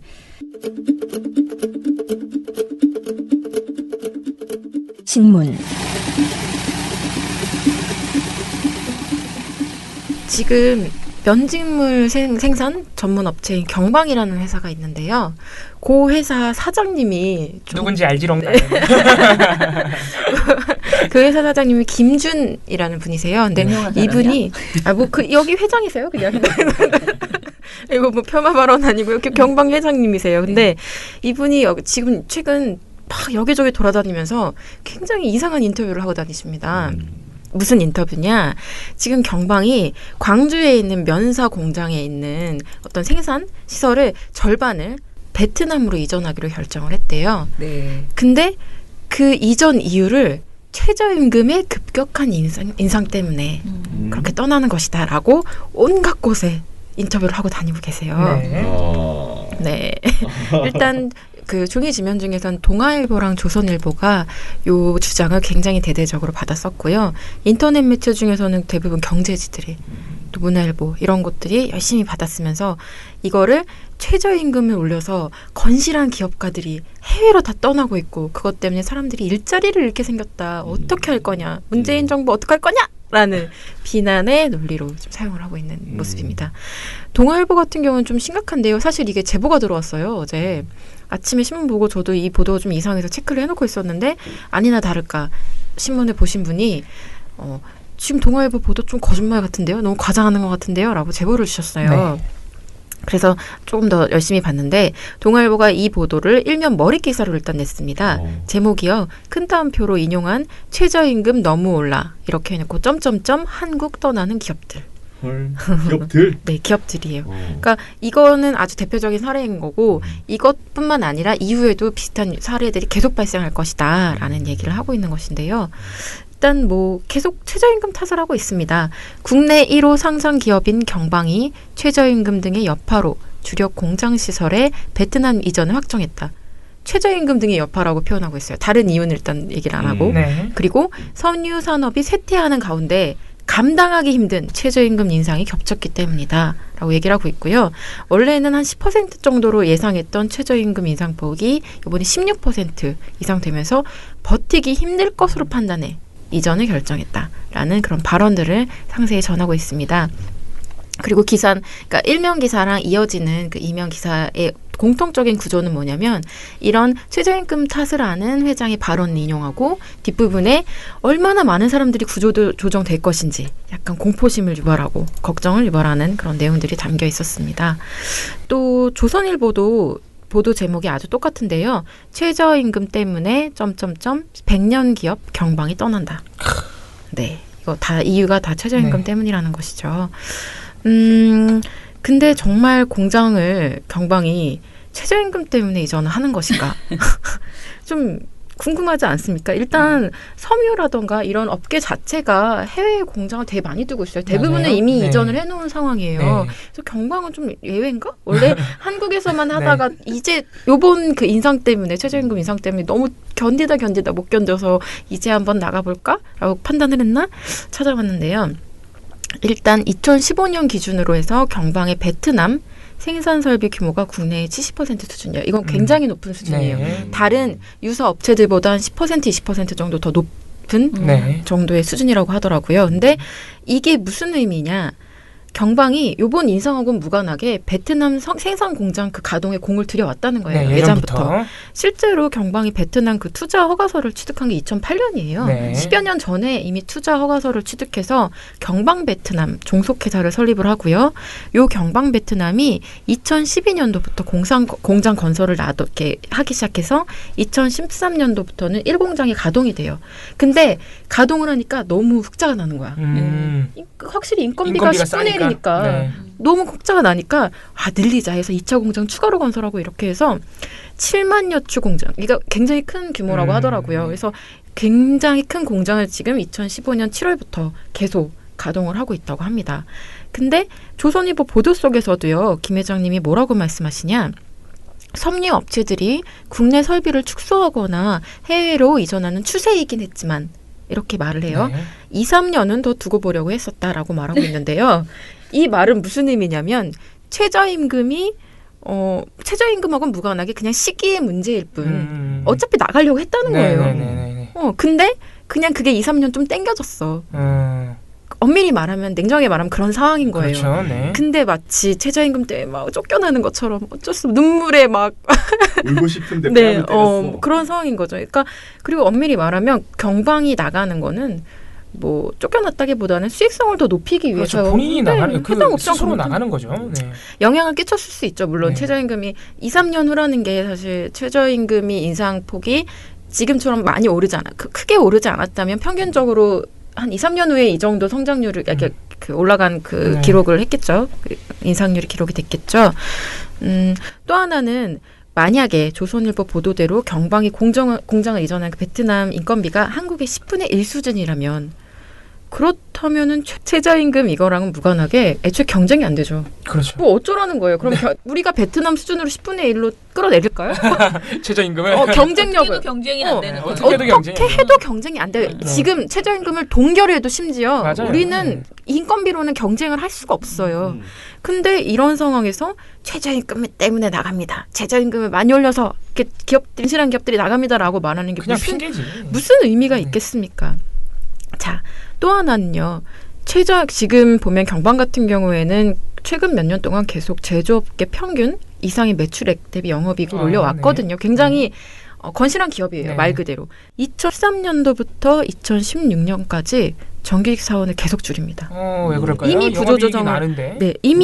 신문 지금 면직물 생산 전문 업체인 경방이라는 회사가 있는데요. 그 회사 사장님이 누군지 알지롱가요? 그 회사 사장님이 김준이라는 분이세요. 근데 이분이 여기 회장이세요, 그냥. 이거 뭐 폄하 발언 아니고요. 경방 회장님이세요. 근데 이분이 지금 최근 막 여기저기 돌아다니면서 굉장히 이상한 인터뷰를 하고 다니십니다. 무슨 인터뷰냐? 지금 경방이 광주에 있는 면사 공장에 있는 어떤 생산 시설을 절반을 베트남으로 이전하기로 결정을 했대요. 근데 그 이전 이유를 최저임금의 급격한 인상 때문에 그렇게 떠나는 것이다라고 온갖 곳에 인터뷰를 하고 다니고 계세요. 네. 일단 그 종이 지면 중에선 동아일보랑 조선일보가 요 주장을 굉장히 대대적으로 받았었고요. 인터넷 매체 중에서는 대부분 경제지들이 또 문화일보 이런 곳들이 열심히 받았으면서 이거를 최저임금을 올려서 건실한 기업가들이 해외로 다 떠나고 있고 그것 때문에 사람들이 일자리를 잃게 생겼다. 어떻게 할 거냐. 문재인 정부 어떻게 할 거냐. 라는 비난의 논리로 좀 사용을 하고 있는 모습입니다. 동아일보 같은 경우는 좀 심각한데요. 사실 이게 제보가 들어왔어요. 어제 아침에 신문 보고 저도 이 보도가 좀 이상해서 체크를 해놓고 있었는데 아니나 다를까 신문을 보신 분이 지금 동아일보 보도 좀 거짓말 같은데요? 너무 과장하는 것 같은데요? 라고 제보를 주셨어요. 네. 그래서 조금 더 열심히 봤는데 동아일보가 이 보도를 일면 머리 기사로 일단 냈습니다. 제목이요. 큰 따옴표로 인용한 최저임금 너무 올라 이렇게 해놓고 점점점 한국 떠나는 기업들. 헐, 기업들? 네, 기업들이에요. 그러니까 이거는 아주 대표적인 사례인 거고 이것뿐만 아니라 이후에도 비슷한 사례들이 계속 발생할 것이다 라는 얘기를 하고 있는 것인데요. 일단 뭐 계속 최저임금 탓을 하고 있습니다. 국내 1호 상장 기업인 경방이 최저임금 등의 여파로 주력 공장 시설의 베트남 이전을 확정했다. 최저임금 등의 여파라고 표현하고 있어요. 다른 이유는 일단 얘기를 안 하고. 네. 그리고 섬유 산업이 쇠퇴하는 가운데 감당하기 힘든 최저임금 인상이 겹쳤기 때문이다 라고 얘기를 하고 있고요. 원래는 한 10% 정도로 예상했던 최저임금 인상폭이 이번에 16% 이상 되면서 버티기 힘들 것으로 판단해 이전을 결정했다라는 그런 발언들을 상세히 전하고 있습니다. 그리고 그러니까 일면 기사랑 이어지는 그 이면 기사의 공통적인 구조는 뭐냐면 이런 최저임금 탓을 하는 회장의 발언을 인용하고 뒷부분에 얼마나 많은 사람들이 구조 조정될 것인지 약간 공포심을 유발하고 걱정을 유발하는 그런 내용들이 담겨 있었습니다. 또 조선일보도 보도 제목이 아주 똑같은데요. 최저임금 때문에 점점점 100년 기업 경방이 떠난다. 네, 이거 다 이유가 다 최저임금 때문이라는 것이죠. 근데 정말 공장을 경방이 최저임금 때문에 이전하는 것인가? 좀 궁금하지 않습니까? 일단 섬유라던가 이런 업계 자체가 해외에 공장을 되게 많이 두고 있어요. 대부분은 맞아요. 이미 네. 이전을 해놓은 상황이에요. 네. 그래서 경방은 좀 예외인가? 원래 한국에서만 하다가 이제 요번 그 인상 때문에 최저임금 인상 때문에 너무 견디다 못 견뎌서 이제 한번 나가볼까? 라고 판단을 했나? 찾아봤는데요. 일단 2015년 기준으로 해서 경방의 베트남 생산 설비 규모가 국내의 70% 수준이에요. 이건 굉장히 높은 수준이에요. 네. 다른 유사 업체들보다 한 10% 20% 정도 더 높은 정도의 수준이라고 하더라고요. 근데 이게 무슨 의미냐? 경방이 요번 인상하고는 무관하게 베트남 생산 공장 그 가동에 공을 들여왔다는 거예요. 네, 예전부터. 실제로 경방이 베트남 그 투자 허가서를 취득한 게 2008년이에요. 네. 10여 년 전에 이미 투자 허가서를 취득해서 경방 베트남 종속회사를 설립을 하고요. 요 경방 베트남이 2012년도부터 공장 건설을 이렇게 하기 시작해서 2013년도부터는 1공장이 가동이 돼요. 근데 가동을 하니까 너무 흑자가 나는 거야. 확실히 인건비가 10분의 1이니까 네. 너무 흑자가 나니까 늘리자 해서 2차 공장 추가로 건설하고 이렇게 해서 7만여 추 공장. 이거 굉장히 큰 규모라고 하더라고요. 그래서 굉장히 큰 공장을 지금 2015년 7월부터 계속 가동을 하고 있다고 합니다. 근데 조선일보 보도 속에서도요. 김 회장님이 뭐라고 말씀하시냐. 섬유 업체들이 국내 설비를 축소하거나 해외로 이전하는 추세이긴 했지만 이렇게 말을 해요. 2, 3년은 더 두고 보려고 했었다라고 말하고 있는데요. 이 말은 무슨 의미냐면 최저임금이 최저임금하고는 무관하게 그냥 시기의 문제일 뿐 어차피 나가려고 했다는 거예요. 근데 그냥 그게 2, 3년 좀 땡겨졌어. 엄밀히 말하면 냉정하게 말하면 그런 상황인 거예요. 그렇죠, 네. 근데 마치 최저임금 때문에 막 쫓겨나는 것처럼 어쩔 수 없이 눈물에 막 울고 싶은데 네, 그런 상황인 거죠. 그러니까 그리고 엄밀히 말하면 경방이 나가는 거는 뭐 쫓겨났다기보다는 수익성을 더 높이기 위해서 그렇죠. 본인이 나가는 그 해당 업종 스스로 나가는 거죠. 네. 영향을 끼쳤을 수 있죠. 물론 최저임금이 2, 3년 후라는 게 사실 최저임금이 인상폭이 지금처럼 많이 오르지 않아 크게 오르지 않았다면 평균적으로 한 2, 3년 후에 이 정도 성장률을 이렇게 올라간 그 기록을 했겠죠. 인상률이 기록이 됐겠죠. 또 하나는 만약에 조선일보 보도대로 경방이 공장을 이전한 그 베트남 인건비가 한국의 10분의 1 수준이라면 그렇다면은 최저임금 이거랑은 무관하게 애초에 경쟁이 안 되죠. 그렇죠. 뭐 어쩌라는 거예요. 그럼 우리가 베트남 수준으로 10분의 1로 끌어내릴까요? 최저임금을? 경쟁력을. 어떻게 경쟁이 안 되는 거죠. 어떻게 해도 경쟁이 안 돼요. 지금 최저임금을 동결해도 심지어 맞아요. 우리는 인건비로는 경쟁을 할 수가 없어요. 근데 이런 상황에서 최저임금 때문에 나갑니다. 최저임금을 많이 올려서 진실한 기업들이 나갑니다라고 말하는 게 그냥 핑계지. 무슨 의미가 있겠습니까? 자, 또 하나는요. 지금 보면 경방 같은 경우에는 최근 몇 년 동안 계속 제조업계 평균 이상의 매출액 대비 영업이익을 올려왔거든요. 굉장히 건실한 기업이에요. 말 그대로. 2013년도부터 2016년까지 정규직 사원을 계속 줄입니다. 왜 그럴까요? 이미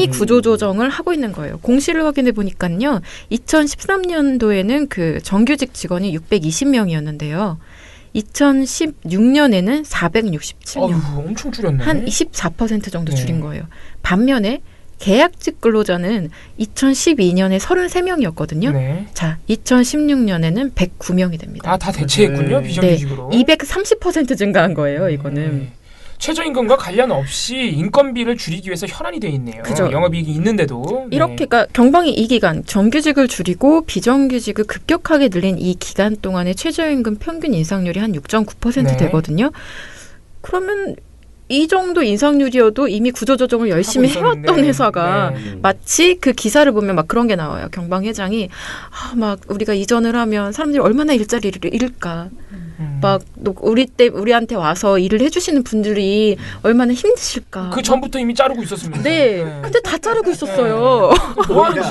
구조조정을 하고 있는 거예요. 공시를 확인해 보니까요. 2013년도에는 그 정규직 직원이 620명이었는데요. 2016년에는 467명. 엄청 줄였네. 한 24% 정도 줄인 거예요. 반면에 계약직 근로자는 2012년에 33명이었거든요. 네. 자, 2016년에는 109명이 됩니다. 다 대체했군요. 비정규직으로. 네, 230% 증가한 거예요. 이거는. 최저임금과 관련 없이 인건비를 줄이기 위해서 현안이 돼 있네요. 그죠. 영업이익이 있는데도. 이렇게 그러니까 경방이 이 기간 정규직을 줄이고 비정규직을 급격하게 늘린 이 기간 동안의 최저임금 평균 인상률이 한 6.9% 되거든요. 그러면 이 정도 인상률이어도 이미 구조조정을 열심히 해왔던 회사가 마치 그 기사를 보면 막 그런 게 나와요. 경방 회장이 막 우리가 이전을 하면 사람들이 얼마나 일자리를 잃을까. 막 우리한테 와서 일을 해주시는 분들이 얼마나 힘드실까. 그 전부터 이미 자르고 있었습니다. 네. 근데 다 자르고 있었어요.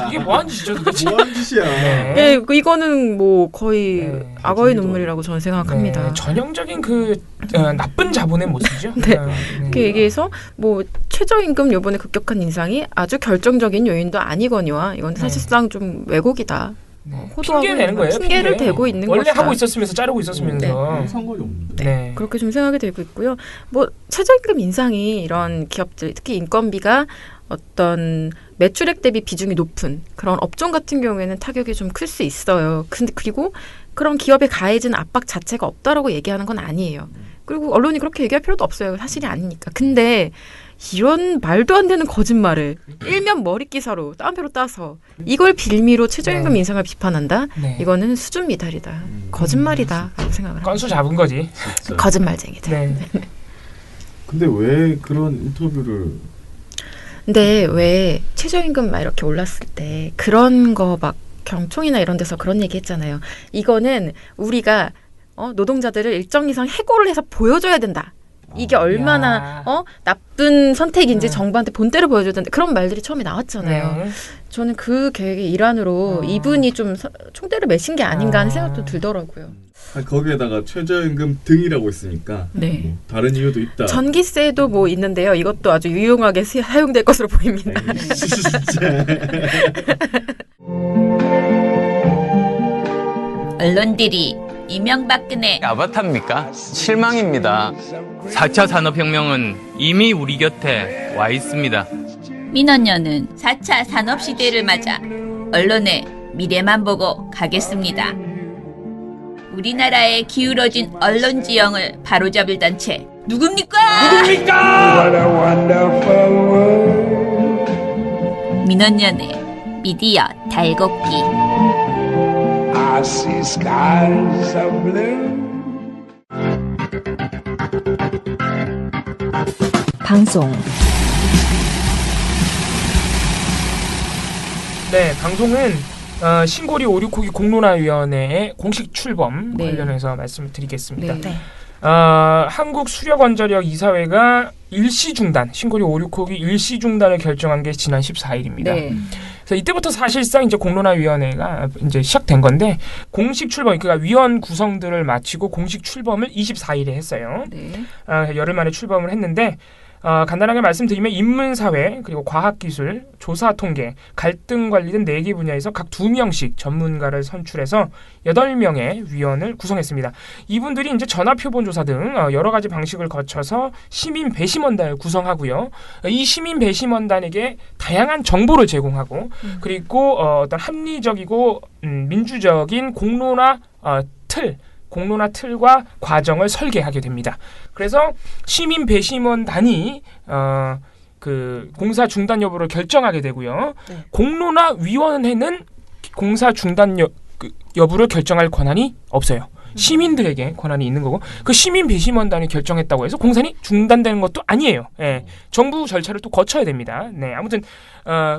이게 뭐하는 짓이죠 도대체? 뭐하는 짓이야. 네, 이거는 뭐 거의 악어의 눈물이라고 저는 생각합니다. 전형적인 그 나쁜 자본의 모습이죠. 그 얘기해서 뭐 최저임금 요번에 급격한 인상이 아주 결정적인 요인도 아니거니와 이건 사실상 좀 왜곡이다. 핑계 내는 거예요. 핑계를 대고 있는 원래 것이다. 하고 있었으면서 자르고 있었으면서. 상관이 없는데. 네. 그렇게 좀 생각이 되고 있고요. 뭐 최저임금 인상이 이런 기업들 특히 인건비가 어떤 매출액 대비 비중이 높은 그런 업종 같은 경우에는 타격이 좀 클 수 있어요. 근데 그리고 그런 기업에 가해진 압박 자체가 없다라고 얘기하는 건 아니에요. 그리고 언론이 그렇게 얘기할 필요도 없어요. 사실이 아니니까. 근데 이런 말도 안 되는 거짓말을 일면 머리 기사로 따옴표로 따서 이걸 빌미로 최저임금 인상을 비판한다? 이거는 수준 미달이다. 거짓말이다. 라고 생각을 합니다. 건수 잡은 거지. 거짓말쟁이들. 근데 왜 그런 인터뷰를 근데 왜 최저임금 막 이렇게 올랐을 때 그런 거 막 경총이나 이런 데서 그런 얘기 했잖아요. 이거는 우리가 노동자들을 일정 이상 해고를 해서 보여줘야 된다. 이게 얼마나 나쁜 선택인지 정부한테 본때를 보여줘야 된다. 그런 말들이 처음에 나왔잖아요. 저는 그 계획의 일환으로 이분이 좀 총대를 매신 게 아닌가 하는 생각도 들더라고요. 거기에다가 최저임금 등이라고 있으니까 네. 뭐 다른 이유도 있다. 전기세도 뭐 있는데요. 이것도 아주 유용하게 사용될 것으로 보입니다. 언론들이 이명박근혜 아바타입니까? 실망입니다. 4차 산업혁명은 이미 우리 곁에 와 있습니다. 민원연은 4차 산업시대를 맞아 언론의 미래만 보고 가겠습니다. 우리나라의 기울어진 언론 지형을 바로잡을 단체 누굽니까? 민원연의 미디어 달곡기. I see skies of blue. 방송. 네, 방송은 신고리 569기 공론화위원회의 공식 출범 관련해서 말씀을 드리겠습니다. 한국수력원자력 이사회가 일시 중단, 신고리 569기 일시 중단을 결정한 게 지난 14일입니다. 그래서 이때부터 사실상 이제 공론화위원회가 이제 시작된 건데 공식 출범, 그러니까 위원 구성들을 마치고 공식 출범을 24일에 했어요. 열흘 만에 출범을 했는데 간단하게 말씀드리면 인문사회, 그리고 과학기술, 조사통계, 갈등관리 등 4개 분야에서 각 2명씩 전문가를 선출해서 8명의 위원을 구성했습니다. 이분들이 이제 전화표본조사 등 여러 가지 방식을 거쳐서 시민 배심원단을 구성하고요. 이 시민 배심원단에게 다양한 정보를 제공하고 그리고 어떤 합리적이고 민주적인 공론화 틀과 과정을 설계하게 됩니다. 그래서 시민 배심원단이 그 공사 중단 여부를 결정하게 되고요. 공론화위원회는 공사 중단 여부를 결정할 권한이 없어요. 시민들에게 권한이 있는 거고 그 시민 배심원단이 결정했다고 해서 공사는 중단되는 것도 아니에요. 정부 절차를 또 거쳐야 됩니다. 아무튼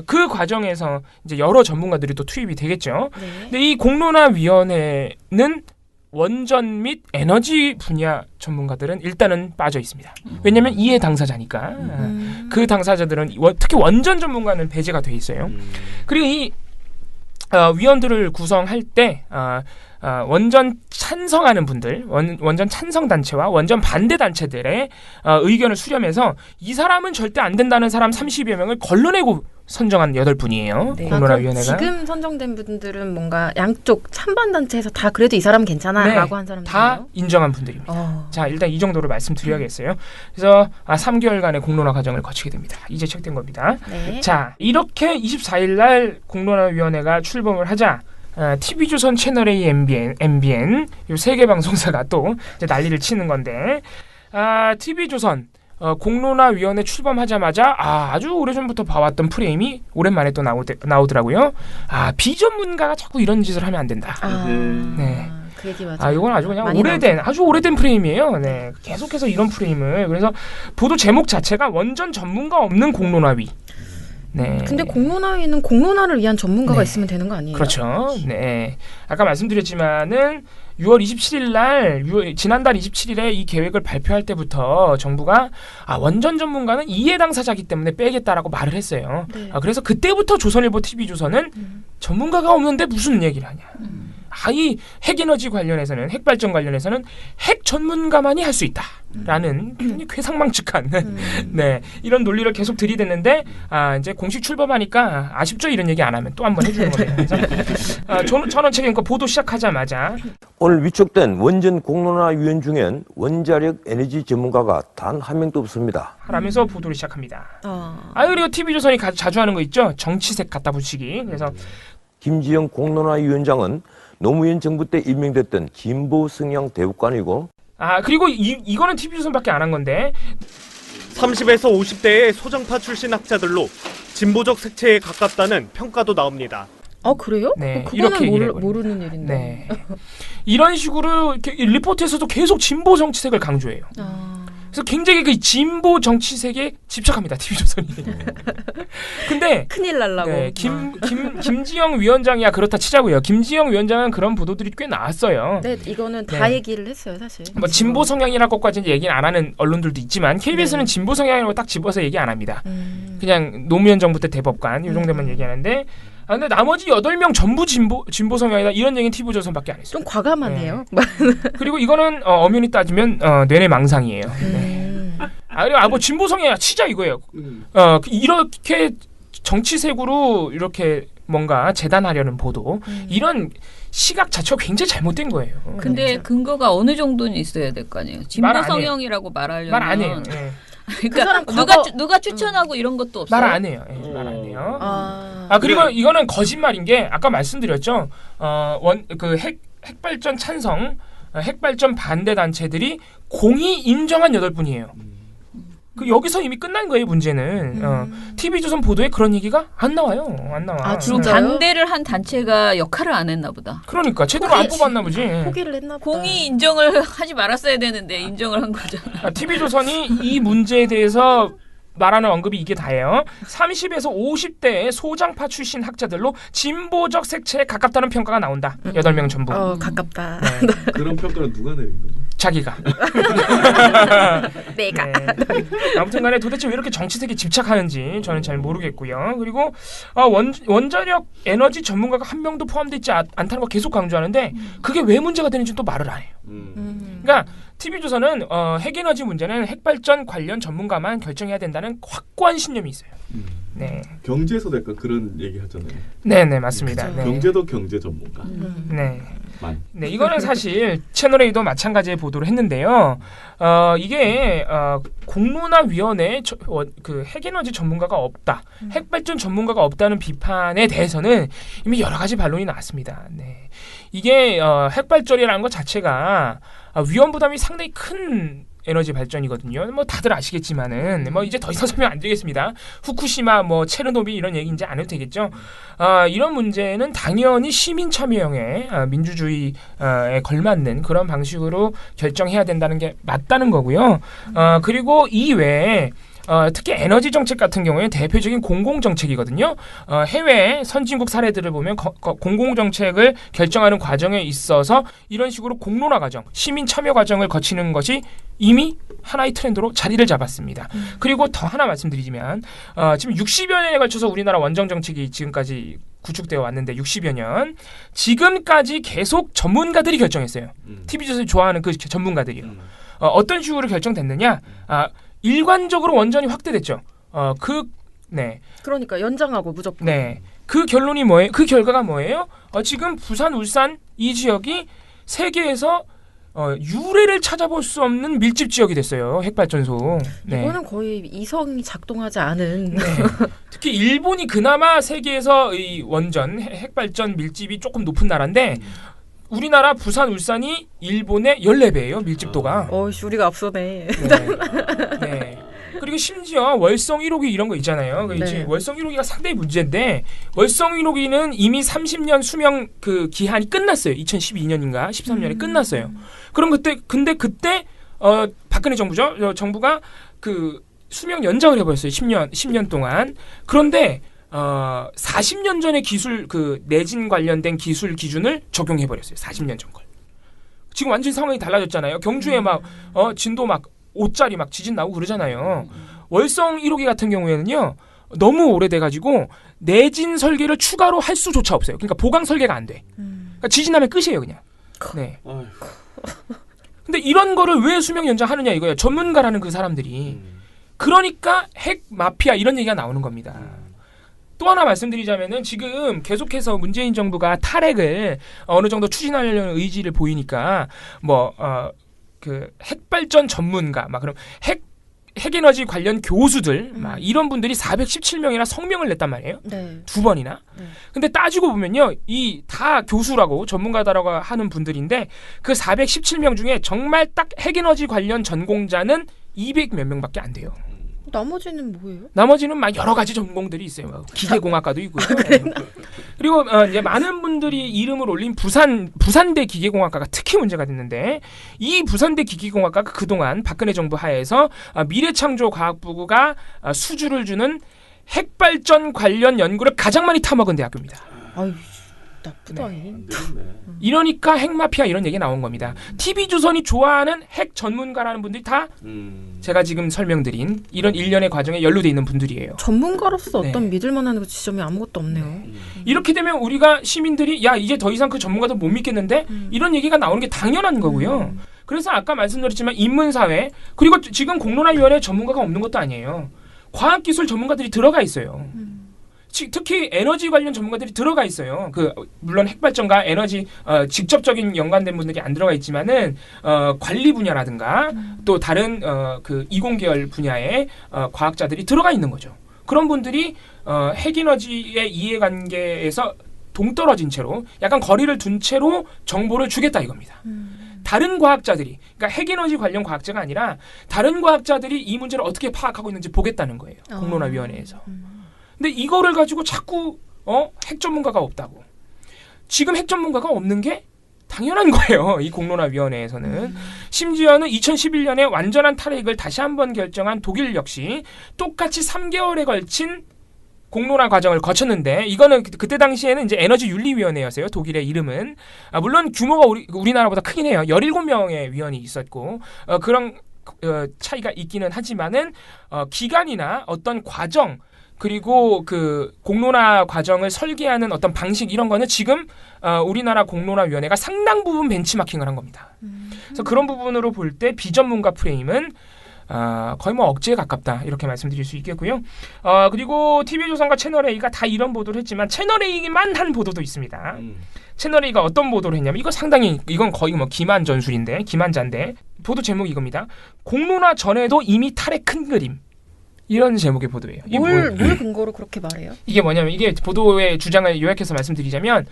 그 과정에서 이제 여러 전문가들이 또 투입이 되겠죠. 근데 이 공론화위원회는 원전 및 에너지 분야 전문가들은 일단은 빠져 있습니다. 왜냐하면 이해 당사자니까. 그 당사자들은 특히 원전 전문가는 배제가 돼 있어요. 그리고 이 위원들을 구성할 때 원전 찬성하는 분들, 원전 찬성 단체와 원전 반대 단체들의 의견을 수렴해서 이 사람은 절대 안 된다는 사람 30여 명을 걸러내고 선정한 8분이에요. 네. 공론화위원회가. 지금 선정된 분들은 뭔가 양쪽 찬반 단체에서 다 그래도 이 사람은 괜찮아라고 한 사람들이에요. 다 인정한 분들입니다. 자, 일단 이 정도로 말씀드려야겠어요. 그래서 3개월간의 공론화 과정을 거치게 됩니다. 이제 시작된 겁니다. 네. 자, 이렇게 24일 날 공론화위원회가 출범을 하자 TV조선 채널A, MBN 이 3개 방송사가 또 이제 난리를 치는 건데 TV조선 공론화위원회 출범하자마자 아주 오래전부터 봐왔던 프레임이 오랜만에 또 나오더라고요. 비전문가가 자꾸 이런 짓을 하면 안 된다. 네. 그 얘기 맞아요. 이건 아주 그냥 아주 오래된 프레임이에요. 네. 계속해서 이런 프레임을. 그래서 보도 제목 자체가 원전 전문가 없는 공론화위. 네. 근데 공론화위는 공론화를 위한 전문가가 네. 있으면 되는 거 아니에요? 그렇죠. 네. 아까 말씀드렸지만은 6월 27일 날 지난달 27일에 이 계획을 발표할 때부터 정부가 원전 전문가는 이해 당사자이기 때문에 빼겠다라고 말을 했어요. 네. 그래서 그때부터 조선일보 TV조선은 전문가가 없는데 무슨 얘기를 하냐. 이 핵에너지 관련해서는 핵발전 관련해서는 핵 전문가만이 할 수 있다라는 굉장히 괴상망측한 네, 이런 논리를 계속 들이댔는데 이제 공식 출범하니까 아쉽죠. 이런 얘기 안 하면 또 한 번 해주는 겁니다. 그래서 전원 책임과 보도 시작하자마자 오늘 위촉된 원전 공론화위원 중엔 원자력 에너지 전문가가 단 한 명도 없습니다. 하면서 보도를 시작합니다. 그리고 TV조선이 자주 하는 거 있죠. 정치색 갖다 붙이기. 그래서 김지영 공론화위원장은 노무현 정부 때 임명됐던 진보 성향 대법관이고 그리고 이거는 TV조선밖에 안 한 건데 30에서 50대의 소정파 출신 학자들로 진보적 색채에 가깝다는 평가도 나옵니다. 그래요? 네, 그거는 모르는 일인데. 네. 이런 식으로 이렇게 리포트에서도 계속 진보 정치색을 강조해요. 그래서 굉장히 그 진보 정치색에 집착합니다. TV조선이. 근데 큰일 날라고. 네, 김지영 위원장이야 그렇다 치자고요. 김지영 위원장은 그런 보도들이 꽤 나왔어요. 네, 이거는 다 얘기를 했어요, 사실. 진보 성향이라고까지는 얘기는 안 하는 언론들도 있지만 KBS는 진보 성향이라고 딱 집어서 얘기 안 합니다. 그냥 노무현 정부 때 대법관 이 정도만 얘기하는데 근데 나머지 8명 전부 진보 성향이다 이런 얘기는 TV조선밖에 안 했어요. 좀 과감하네요. 그리고 이거는 엄연히 따지면 뇌내망상이에요. 그리고 진보 성향이야 치자 이거예요. 이렇게 정치색으로 이렇게 뭔가 재단하려는 보도 이런 시각 자체가 굉장히 잘못된 거예요. 근데 근거가 어느 정도는 있어야 될 거 아니에요. 진보 성향이라고 말하려면 말 안 해요. 그러니까 누가 추천하고 이런 것도 없어요. 말 안 해요. 말 안 해요. 그리고 이거는 거짓말인 게 아까 말씀드렸죠. 핵발전 찬성, 핵발전 반대 단체들이 공히 인정한 8분이에요. 여기서 이미 끝난 거예요, 문제는. TV조선 보도에 그런 얘기가 안 나와요. 안 나와. 주로 반대를 한 단체가 역할을 안 했나 보다. 그러니까 제대로 안 뽑았나 보지. 포기를 했나 보다. 공이 인정을 하지 말았어야 되는데 인정을 한 거잖아. TV조선이 이 문제에 대해서 말하는 언급이 이게 다예요. 30에서 50대의 소장파 출신 학자들로 진보적 색채에 가깝다는 평가가 나온다. 8명 전부. 가깝다. 네. 그런 평가를 누가 내린 거죠? 자기가. 내가. 네. 아무튼 간에 도대체 왜 이렇게 정치색에 집착하는지 저는 잘 모르겠고요. 그리고 원자력 에너지 전문가가 한 명도 포함되어 있지 않다는 거 계속 강조하는데 그게 왜 문제가 되는지 또 말을 안 해요. 그러니까 TV조선은 핵에너지 문제는 핵발전 관련 전문가만 결정해야 된다는 확고한 신념이 있어요. 네. 경제에서도 약간 그런 얘기 하잖아요. 네, 맞습니다. 네. 경제도 경제 전문가. 네. 네, 이거는 사실 채널A도 마찬가지의 보도를 했는데요. 이게 공론화위원회에 그 핵에너지 전문가가 없다, 핵발전 전문가가 없다는 비판에 대해서는 이미 여러 가지 반론이 나왔습니다. 네. 이게 핵발전이라는 것 자체가 위험 부담이 상당히 큰 에너지 발전이거든요. 다들 아시겠지만은 이제 더 이상 설명 안 드리겠습니다. 후쿠시마 체르노빌 이런 얘기 이제 안 해도 되겠죠. 이런 문제는 당연히 시민 참여형의 민주주의에 걸맞는 그런 방식으로 결정해야 된다는 게 맞다는 거고요. 그리고 이외에 특히 에너지 정책 같은 경우에 대표적인 공공정책이거든요. 해외 선진국 사례들을 보면 공공정책을 결정하는 과정에 있어서 이런 식으로 공론화 과정, 시민 참여 과정을 거치는 것이 이미 하나의 트렌드로 자리를 잡았습니다. 그리고 더 하나 말씀드리자면 지금 60여 년에 걸쳐서 우리나라 원정 정책이 지금까지 구축되어 왔는데 60여 년 지금까지 계속 전문가들이 결정했어요. TV조선이 좋아하는 그 전문가들이요. 어떤 식으로 결정됐느냐? 일관적으로 원전이 확대됐죠. 그러니까 연장하고 무조건. 네. 그 결론이 뭐예요? 그 결과가 뭐예요? 지금 부산, 울산 이 지역이 세계에서 유례를 찾아볼 수 없는 밀집 지역이 됐어요. 핵발전소. 네. 이거는 거의 이성이 작동하지 않은. 네. 특히 일본이 그나마 세계에서 이 원전 핵발전 밀집이 조금 높은 나라인데 우리나라 부산, 울산이 일본의 14배예요. 밀집도가. 우리가 앞서네. 네. 그리고 심지어 월성 1호기 이런 거 있잖아요. 이제 월성 1호기가 상당히 문제인데 월성 1호기는 이미 30년 수명 그 기한이 끝났어요. 2012년인가 13년에 끝났어요. 그럼 그때 박근혜 정부가 그 수명 연장을 해버렸어요. 10년 동안. 그런데 40년 전의 기술 그 내진 관련된 기술 기준을 적용해버렸어요. 40년 전 걸. 지금 완전히 상황이 달라졌잖아요. 경주에 막 진도 막 5짜리 막 지진 나고 그러잖아요. 월성 1호기 같은 경우에는요. 너무 오래돼가지고 내진 설계를 추가로 할 수조차 없어요. 그러니까 보강 설계가 안 돼. 그러니까 지진하면 끝이에요 그냥. 네. 근데 이런 거를 왜 수명 연장하느냐 이거예요. 전문가라는 그 사람들이. 그러니까 핵 마피아 이런 얘기가 나오는 겁니다. 또 하나 말씀드리자면은 지금 계속해서 문재인 정부가 탈핵을 어느 정도 추진하려는 의지를 보이니까 그 핵발전 전문가 막 그럼 핵에너지 관련 교수들 막 이런 분들이 417명이나 성명을 냈단 말이에요. 네. 2번이나. 근데 따지고 보면요. 이 다 교수라고 전문가다라고 하는 분들인데 그 417명 중에 정말 딱 핵에너지 관련 전공자는 200 몇 명밖에 안 돼요. 나머지는 뭐예요? 나머지는 막 여러 가지 전공들이 있어요. 기계공학과도 있고요. 그리고 이제 많은 분들이 이름을 올린 부산대 기계공학과가 특히 문제가 됐는데 이 부산대 기계공학과가 그동안 박근혜 정부 하에서 미래창조과학부가 수주를 주는 핵발전 관련 연구를 가장 많이 타먹은 대학교입니다. 아유, 나쁘다. 이러니까 핵마피아 이런 얘기 나온 겁니다. TV조선이 좋아하는 핵 전문가라는 분들이 다 제가 지금 설명드린 이런 일련의 과정에 연루돼 있는 분들이에요. 전문가로서 어떤 믿을 만한 지점이 아무것도 없네요. 이렇게 되면 우리가 시민들이 야 이제 더 이상 그 전문가들 못 믿겠는데 이런 얘기가 나오는 게 당연한 거고요. 그래서 아까 말씀드렸지만 인문사회 그리고 지금 공론화위원회 전문가가 없는 것도 아니에요. 과학기술 전문가들이 들어가 있어요. 특히 에너지 관련 전문가들이 들어가 있어요. 물론 핵발전과 에너지 직접적인 연관된 분들이 안 들어가 있지만은 관리 분야라든가 또 다른 그 이공계열 분야의 과학자들이 들어가 있는 거죠. 그런 분들이 핵에너지의 이해관계에서 동떨어진 채로 약간 거리를 둔 채로 정보를 주겠다 이겁니다. 다른 과학자들이 그러니까 핵에너지 관련 과학자가 아니라 다른 과학자들이 이 문제를 어떻게 파악하고 있는지 보겠다는 거예요. 공론화위원회에서. 근데 이거를 가지고 자꾸 핵 전문가가 없다고. 지금 핵 전문가가 없는 게 당연한 거예요. 이 공론화위원회에서는. 심지어는 2011년에 완전한 탈핵을 다시 한번 결정한 독일 역시 똑같이 3개월에 걸친 공론화 과정을 거쳤는데 이거는 그때 당시에는 이제 에너지윤리위원회였어요. 독일의 이름은. 물론 규모가 우리나라보다 크긴 해요. 17명의 위원이 있었고 그런 차이가 있기는 하지만은 기간이나 어떤 과정 그리고 그 공론화 과정을 설계하는 어떤 방식 이런 거는 지금 우리나라 공론화위원회가 상당 부분 벤치마킹을 한 겁니다. 그래서 그런 부분으로 볼 때 비전문가 프레임은 거의 뭐 억지에 가깝다 이렇게 말씀드릴 수 있겠고요. 그리고 TV조선과 채널A가 다 이런 보도를 했지만 채널A만 한 보도도 있습니다. 채널A가 어떤 보도를 했냐면 이건 거의 뭐 기만전술인데 기만자인데 보도 제목이 이겁니다. 공론화 전에도 이미 탈의 큰 그림. 이런 제목의 보도예요. 뭘 근거로 그렇게 말해요? 이게 뭐냐면 이게 보도의 주장을 요약해서 말씀드리자면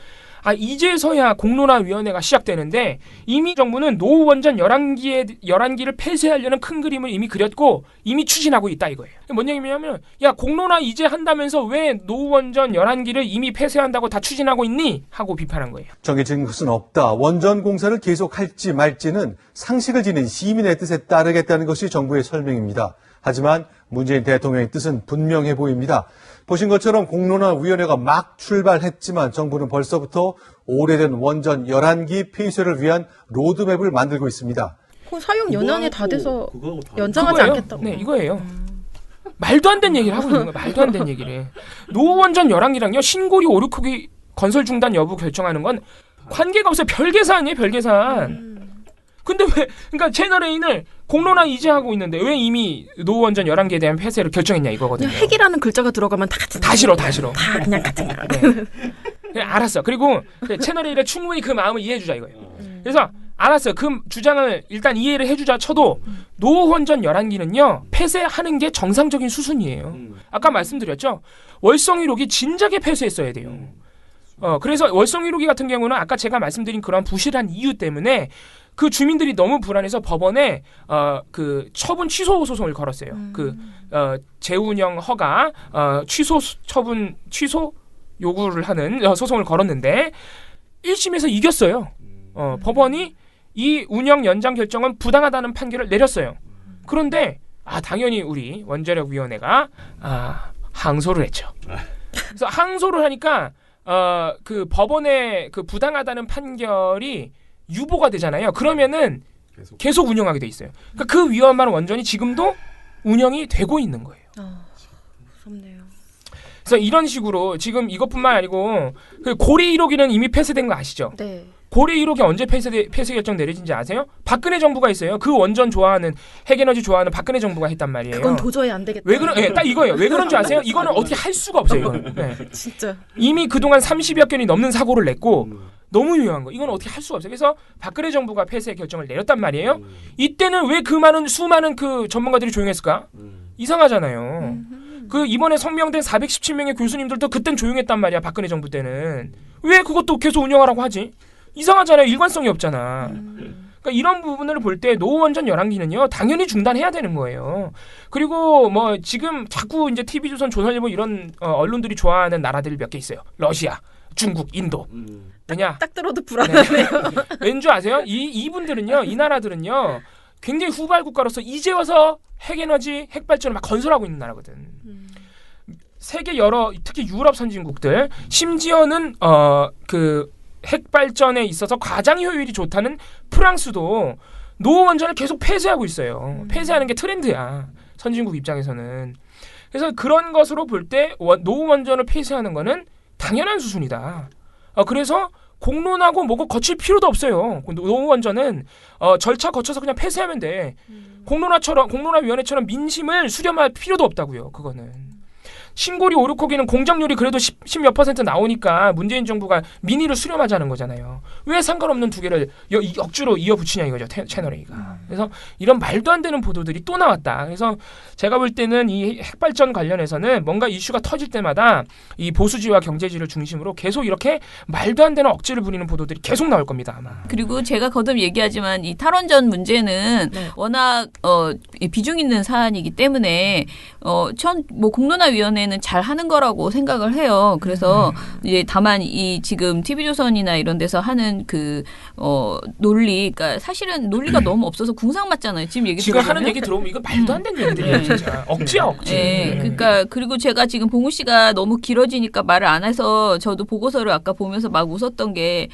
이제서야 공론화위원회가 시작되는데 이미 정부는 노후 원전 11기를 폐쇄하려는 큰 그림을 이미 그렸고 이미 추진하고 있다 이거예요. 뭔 얘기냐면 야 공론화 이제 한다면서 왜 노후 원전 11기를 이미 폐쇄한다고 다 추진하고 있니? 하고 비판한 거예요. 정해진 것은 없다. 원전 공사를 계속할지 말지는 상식을 지닌 시민의 뜻에 따르겠다는 것이 정부의 설명입니다. 하지만 문재인 대통령의 뜻은 분명해 보입니다. 보신 것처럼 공론화위원회가 막 출발했지만 정부는 벌써부터 오래된 원전 11기 폐쇄를 위한 로드맵을 만들고 있습니다. 사용 연한이 다 돼서 연장하지 않겠다고. 네, 이거예요. 말도 안 되는 얘기를 하고 있는 거예요. 말도 안 되는 얘기를. 노원전 11기랑요. 신고리 5, 6호기 건설 중단 여부 결정하는 건 관계가 없어요. 별계산이에요. 별계산. 근데 왜 그러니까 채널A는 공론화 이제 하고 있는데 왜 이미 노원전 11기에 대한 폐쇄를 결정했냐 이거거든요. 그냥 핵이라는 글자가 들어가면 다 싫어. 다 그냥 같은 거야. 네. 그냥 알았어. 그리고 채널A를 충분히 그 마음을 이해해주자 이거예요. 그래서 알았어요. 그 주장을 일단 이해를 해주자 쳐도 노원전 11기는요. 폐쇄하는 게 정상적인 수순이에요. 아까 말씀드렸죠. 월성 1호기 진작에 폐쇄했어야 돼요. 그래서 월성 1호기 같은 경우는 아까 제가 말씀드린 그런 부실한 이유 때문에 그 주민들이 너무 불안해서 법원에 그 처분 취소 소송을 걸었어요. 재운영 허가 처분 취소 요구를 하는 소송을 걸었는데 1심에서 이겼어요. 법원이 이 운영 연장 결정은 부당하다는 판결을 내렸어요. 그런데 당연히 우리 원자력위원회가 항소를 했죠. 그래서 항소를 하니까 그 법원의 그 부당하다는 판결이 유보가 되잖아요. 그러면은 계속 운영하게 돼 있어요. 그러니까 그 위험한 원전이 지금도 운영이 되고 있는 거예요. 무섭네요. 그래서 이런 식으로 지금 이것뿐만 아니고 그 고리 1호기는 이미 폐쇄된 거 아시죠? 네. 고리 1호기 언제 폐쇄 결정 내려진지 아세요? 박근혜 정부가 있어요. 그 원전 좋아하는 핵에너지 좋아하는 박근혜 정부가 했단 말이에요. 그건 도저히 안 되겠다. 왜 그런? 딱 이거예요. 왜 그런 줄 아세요? 이거는 어떻게 할 수가 없어요. 이거는. 네. 진짜. 이미 그동안 30여 건이 넘는 사고를 냈고 너무 유명한 거. 이건 어떻게 할 수가 없어요. 그래서 박근혜 정부가 폐쇄 결정을 내렸단 말이에요. 이때는 왜 그 수많은 그 전문가들이 조용했을까? 이상하잖아요. 그 이번에 성명된 417명의 교수님들도 그땐 조용했단 말이야. 박근혜 정부 때는. 왜 그것도 계속 운영하라고 하지? 이상하잖아요. 일관성이 없잖아. 그러니까 이런 부분을 볼 때 노원전 11기는요. 당연히 중단해야 되는 거예요. 그리고 뭐 지금 자꾸 이제 TV조선, 조선일보 이런 언론들이 좋아하는 나라들 몇 개 있어요. 러시아, 중국, 인도. 왜냐? 딱 들어도 불안하네요. 왠지 아세요? 이분들은요. 이 나라들은요. 굉장히 후발 국가로서 이제 와서 핵에너지, 핵발전을 막 건설하고 있는 나라거든. 세계 여러 특히 유럽 선진국들 심지어는 그 핵발전에 있어서 가장 효율이 좋다는 프랑스도 노원전을 계속 폐쇄하고 있어요. 폐쇄하는 게 트렌드야. 선진국 입장에서는. 그래서 그런 것으로 볼 때 노원전을 폐쇄하는 거는 당연한 수순이다. 그래서 공론하고 뭐고 거칠 필요도 없어요. 노원전은 절차 거쳐서 그냥 폐쇄하면 돼. 공론화위원회처럼 민심을 수렴할 필요도 없다고요. 그거는. 신고리 5, 6호기는 공정률이 그래도 10몇 % 나오니까 문재인 정부가 민의를 수렴하자는 거잖아요. 왜 상관없는 두 개를 억지로 이어붙이냐 이거죠. 채널A가. 그래서 이런 말도 안 되는 보도들이 또 나왔다. 그래서 제가 볼 때는 이 핵발전 관련해서는 뭔가 이슈가 터질 때마다 이 보수지와 경제지를 중심으로 계속 이렇게 말도 안 되는 억지를 부리는 보도들이 계속 나올 겁니다. 아마. 그리고 제가 거듭 얘기하지만 이 탈원전 문제는 워낙 비중 있는 사안이기 때문에 뭐 공론화위원회는 잘 하는 거라고 생각을 해요. 그래서 이제 다만 이 지금 TV조선이나 이런 데서 하는 그 논리, 그러니까 사실은 논리가 너무 없어서 궁상 맞잖아요. 지금 얘기 지금 들어보면. 하는 얘기 들어보면 이거 말도 안 되는 얘기들이에요. 진짜 억지야 억지. 네, 그러니까 그리고 제가 지금 봉우 씨가 너무 길어지니까 말을 안 해서 저도 보고서를 아까 보면서 막 웃었던 게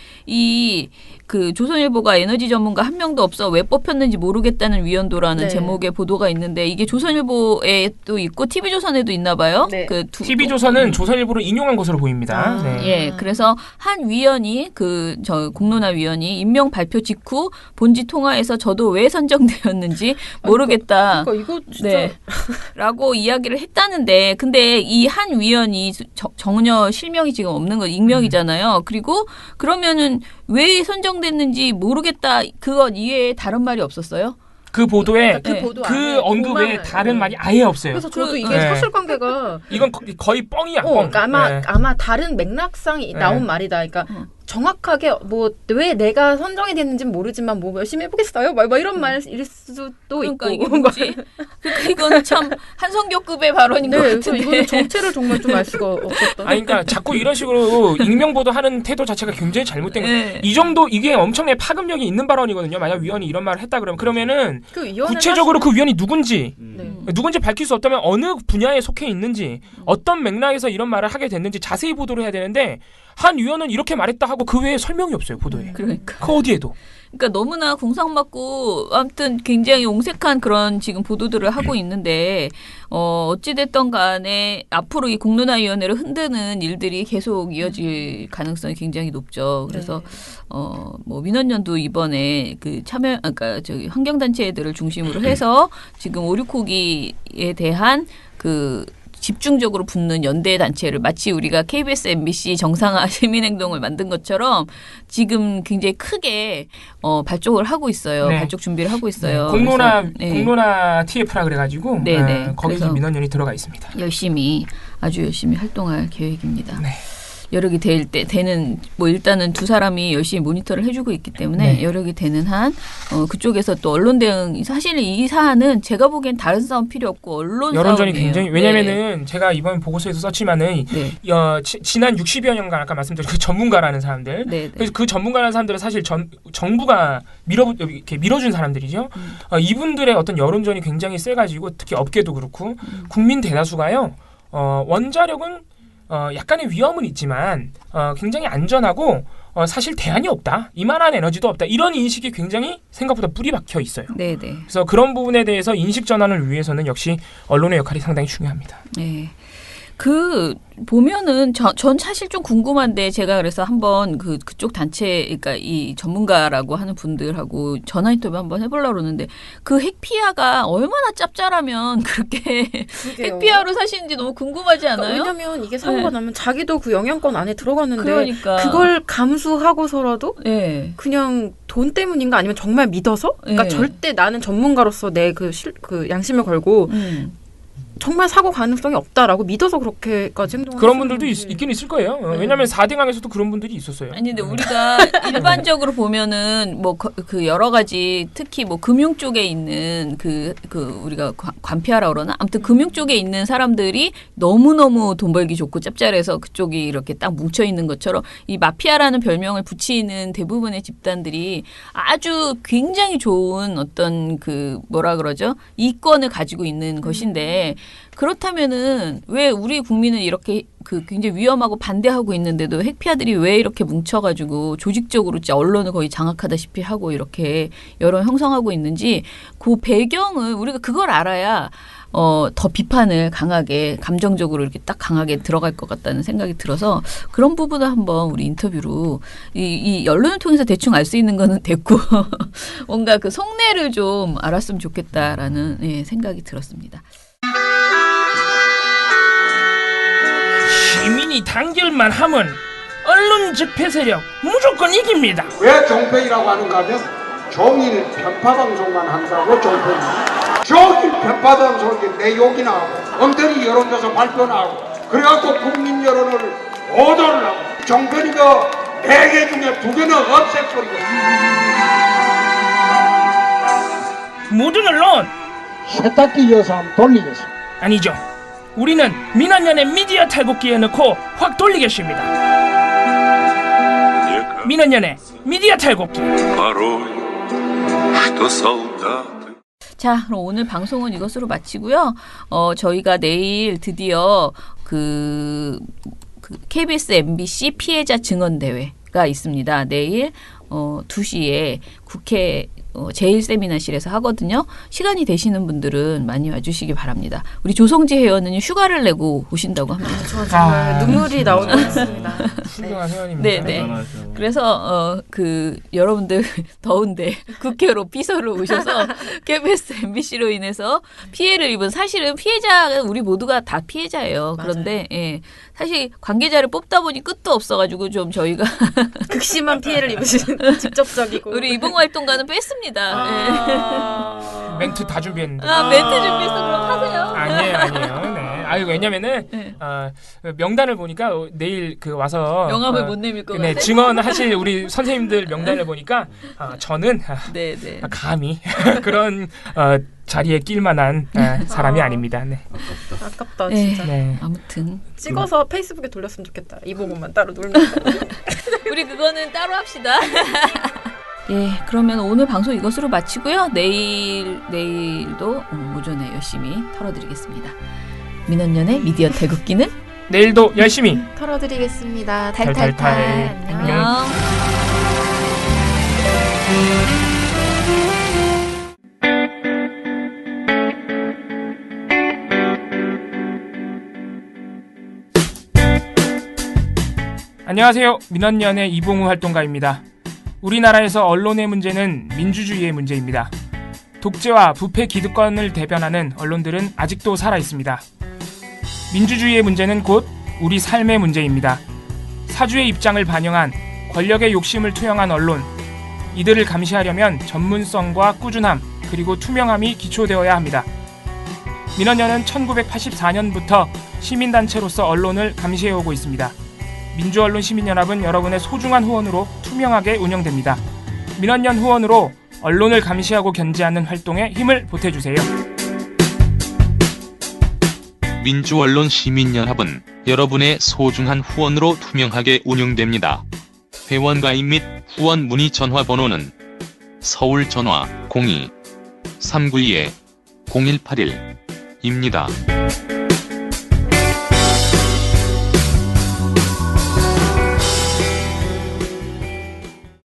그 조선일보가 에너지 전문가 한 명도 없어 왜 뽑혔는지 모르겠다는 위원도라는 제목의 보도가 있는데 이게 조선일보에도 있고 TV조선에도 있나 봐요. 그 TV조선은 조선일보를 인용한 것으로 보입니다. 네. 예, 그래서 한 위원이 공론화위원이 임명 발표 직후 본지 통화에서 저도 왜 선정되었는지 모르겠다. 그러니까 이거 진짜 네. 라고 이야기를 했다는데 근데 이 한 위원이 전혀 실명이 지금 없는 거 익명이잖아요. 그리고 그러면은 왜 선정됐는지 모르겠다. 그것 이외에 다른 말이 없었어요? 그 보도에 그 언급에 다른 말이 아예 없어요. 그래서 저도 이게 사실관계가 이건 거의 뻥이야. 뻥. 그러니까 아마 다른 맥락상 나온 말이다. 그러니까 정확하게 뭐 왜 내가 선정이 됐는지는 모르지만 뭐 열심히 해보겠어요. 뭐 이런 말일 수도 그러니까 있고. 이게 뭐지? 그러니까 이거는 참 한성교급의 발언인 것 같은데. 이거는 정체를 정말 좀 알 수가 없었던. 그러니까 자꾸 이런 식으로 익명 보도하는 태도 자체가 굉장히 잘못된 거예요. 이 정도 이게 엄청나게 파급력이 있는 발언이거든요. 만약 위원이 이런 말을 했다 그러면은 구체적으로 그 위원이 누군지 누군지 밝힐 수 없다면 어느 분야에 속해 있는지 어떤 맥락에서 이런 말을 하게 됐는지 자세히 보도를 해야 되는데 한 위원은 이렇게 말했다 하고 그 외에 설명이 없어요. 보도에. 그러니까. 그 어디에도. 그러니까 너무나 공상맞고 아무튼 굉장히 옹색한 그런 지금 보도들을 하고 있는데 어찌됐던 간에 앞으로 이 공론화위원회를 흔드는 일들이 계속 이어질 가능성이 굉장히 높죠. 그래서 뭐 민원연도 이번에 그 참여 그러니까 저기 환경단체들을 중심으로 해서 지금 오류코기에 대한 그 집중적으로 붙는 연대 단체를 마치 우리가 KBS, MBC 정상화 시민행동을 만든 것처럼 지금 굉장히 크게 발족을 하고 있어요. 네. 발족 준비를 하고 있어요. 공론화 TF라 그래가지고 거기 민원연이 들어가 있습니다. 아주 열심히 활동할 계획입니다. 네. 여력이 되는 뭐 일단은 두 사람이 열심히 모니터를 해주고 있기 때문에 여력이 되는 한 그쪽에서 또 언론 대응 사실 이 사안은 제가 보기엔 다른 싸움 필요 없고 언론 여론전이 싸움이에요. 굉장히 왜냐면은 제가 이번 보고서에서 썼지만은 지난 60여 년간 아까 말씀드린 그 전문가라는 사람들 그래서 그 전문가라는 사람들은 사실 정부가 이렇게 밀어준 사람들이죠. 이분들의 어떤 여론전이 굉장히 세가지고 특히 업계도 그렇고 국민 대다수가요 원자력은 약간의 위험은 있지만 굉장히 안전하고 사실 대안이 없다. 이만한 에너지도 없다. 이런 인식이 굉장히 생각보다 뿌리 박혀 있어요. 네네. 그래서 그런 부분에 대해서 인식 전환을 위해서는 역시 언론의 역할이 상당히 중요합니다. 네. 보면은 전 사실 좀 궁금한데 제가 그래서 한번 그쪽 단체 그러니까 이 전문가라고 하는 분들하고 전화 인터뷰 한번 해보려고 그러는데 그 핵피아가 얼마나 짭짤하면 그렇게 핵피아로 사시는지 너무 궁금하지 않아요? 그러니까 왜냐면 이게 사고가 나면 자기도 그 영향권 안에 들어갔는데 그러니까. 그걸 감수하고서라도 그냥 돈 때문인가 아니면 정말 믿어서 그러니까 절대 나는 전문가로서 내 그 양심을 걸고 정말 사고 가능성이 없다라고 믿어서 그렇게까지 행동하는 그런 분들도 있긴 있을 거예요. 왜냐하면 4대강에서도 그런 분들이 있었어요. 아니 근데 우리가 일반적으로 보면은 뭐 그 여러 가지 특히 뭐 금융 쪽에 있는 그 우리가 관피아라 그러나 아무튼 금융 쪽에 있는 사람들이 너무너무 돈 벌기 좋고 짭짤해서 그쪽이 이렇게 딱 뭉쳐 있는 것처럼 이 마피아라는 별명을 붙이는 대부분의 집단들이 아주 굉장히 좋은 어떤 그 뭐라 그러죠? 이권을 가지고 있는 것인데 그렇다면은 왜 우리 국민은 이렇게 그 굉장히 위험하고 반대하고 있는데도 핵피아들이 왜 이렇게 뭉쳐가지고 조직적으로 진짜 언론을 거의 장악하다시피 하고 이렇게 여론 형성하고 있는지 그 배경을 우리가 그걸 알아야 더 비판을 강하게 감정적으로 이렇게 딱 강하게 들어갈 것 같다는 생각이 들어서 그런 부분을 한번 우리 인터뷰로 이 언론을 통해서 대충 알 수 있는 거는 됐고 뭔가 그 속내를 좀 알았으면 좋겠다라는 생각이 들었습니다. 시민이 단결만 하면 언론 집회 세력 무조건 이깁니다. 왜 종편이라고 하는가 하면 종일 편파방송만 한다고 종편입니다. 종일 편파방송에 내 욕이나 하고 엉터리 여론조사 발표나 하고 그래갖고 국민 여론을 오도를 하고 종편이 그 4개 중에 2개는 없애버리고 모든 언론 세탁기 이어서 한번 돌리겠습니다. 아니죠. 우리는 민원연의 미디어 탈곡기에 넣고 확 돌리겠습니다. 민원연의 미디어 탈곡기. 자, 그럼 오늘 방송은 이것으로 마치고요. 저희가 내일 드디어 그 KBS, MBC 피해자 증언 대회가 있습니다. 내일 2시에 국회 제1세미나실에서 하거든요. 시간이 되시는 분들은 많이 와주시기 바랍니다. 우리 조성지 회원은 휴가를 내고 오신다고 합니다. 저 정말 눈물이 나올 것 같습니다. 훌륭한 회원입니다. 네. 그래서 여러분들 더운데 국회로 비서로 오셔서 KBS, MBC로 인해서 피해를 입은 사실은 피해자는 우리 모두가 다 피해자예요. 그런데 사실 관계자를 뽑다 보니 끝도 없어가지고 좀 저희가 극심한 피해를 입으신 직접적이고 우리 이봉활동가는 뺐습니다. 멘트 다 준비했는데. 멘트 준비해서 그럼 하세요. 아니에요. 네. 왜냐면은 명단을 보니까 내일 와서 명함을 못 내밀 것 같아요. 증언하실 우리 선생님들 명단을 보니까 저는 감히 그런 자리에 낄만한 사람이 아닙니다. 네. 아깝다 진짜. 네. 아무튼 찍어서 페이스북에 돌렸으면 좋겠다. 이 부분만 따로 놀면서. 우리 그거는 따로 합시다. 예, 그러면 오늘 방송 이것으로 마치고요. 내일도 오전에 열심히 털어드리겠습니다. 민원연의 미디어 태극기는 내일도 열심히 털어드리겠습니다. 탈탈탈. 탈탈탈. 안녕. 안녕하세요. 민원연의 이봉우 활동가입니다. 우리나라에서 언론의 문제는 민주주의의 문제입니다. 독재와 부패 기득권을 대변하는 언론들은 아직도 살아있습니다. 민주주의의 문제는 곧 우리 삶의 문제입니다. 사주의 입장을 반영한 권력의 욕심을 투영한 언론, 이들을 감시하려면 전문성과 꾸준함 그리고 투명함이 기초되어야 합니다. 민원연은 1984년부터 시민단체로서 언론을 감시해오고 있습니다. 민주언론시민연합은 여러분의 소중한 후원으로 투명하게 운영됩니다. 민원연 후원으로 언론을 감시하고 견제하는 활동에 힘을 보태주세요. 민주언론시민연합은 여러분의 소중한 후원으로 투명하게 운영됩니다. 회원 가입 및 후원 문의 전화번호는 서울 전화 02-392-0181입니다.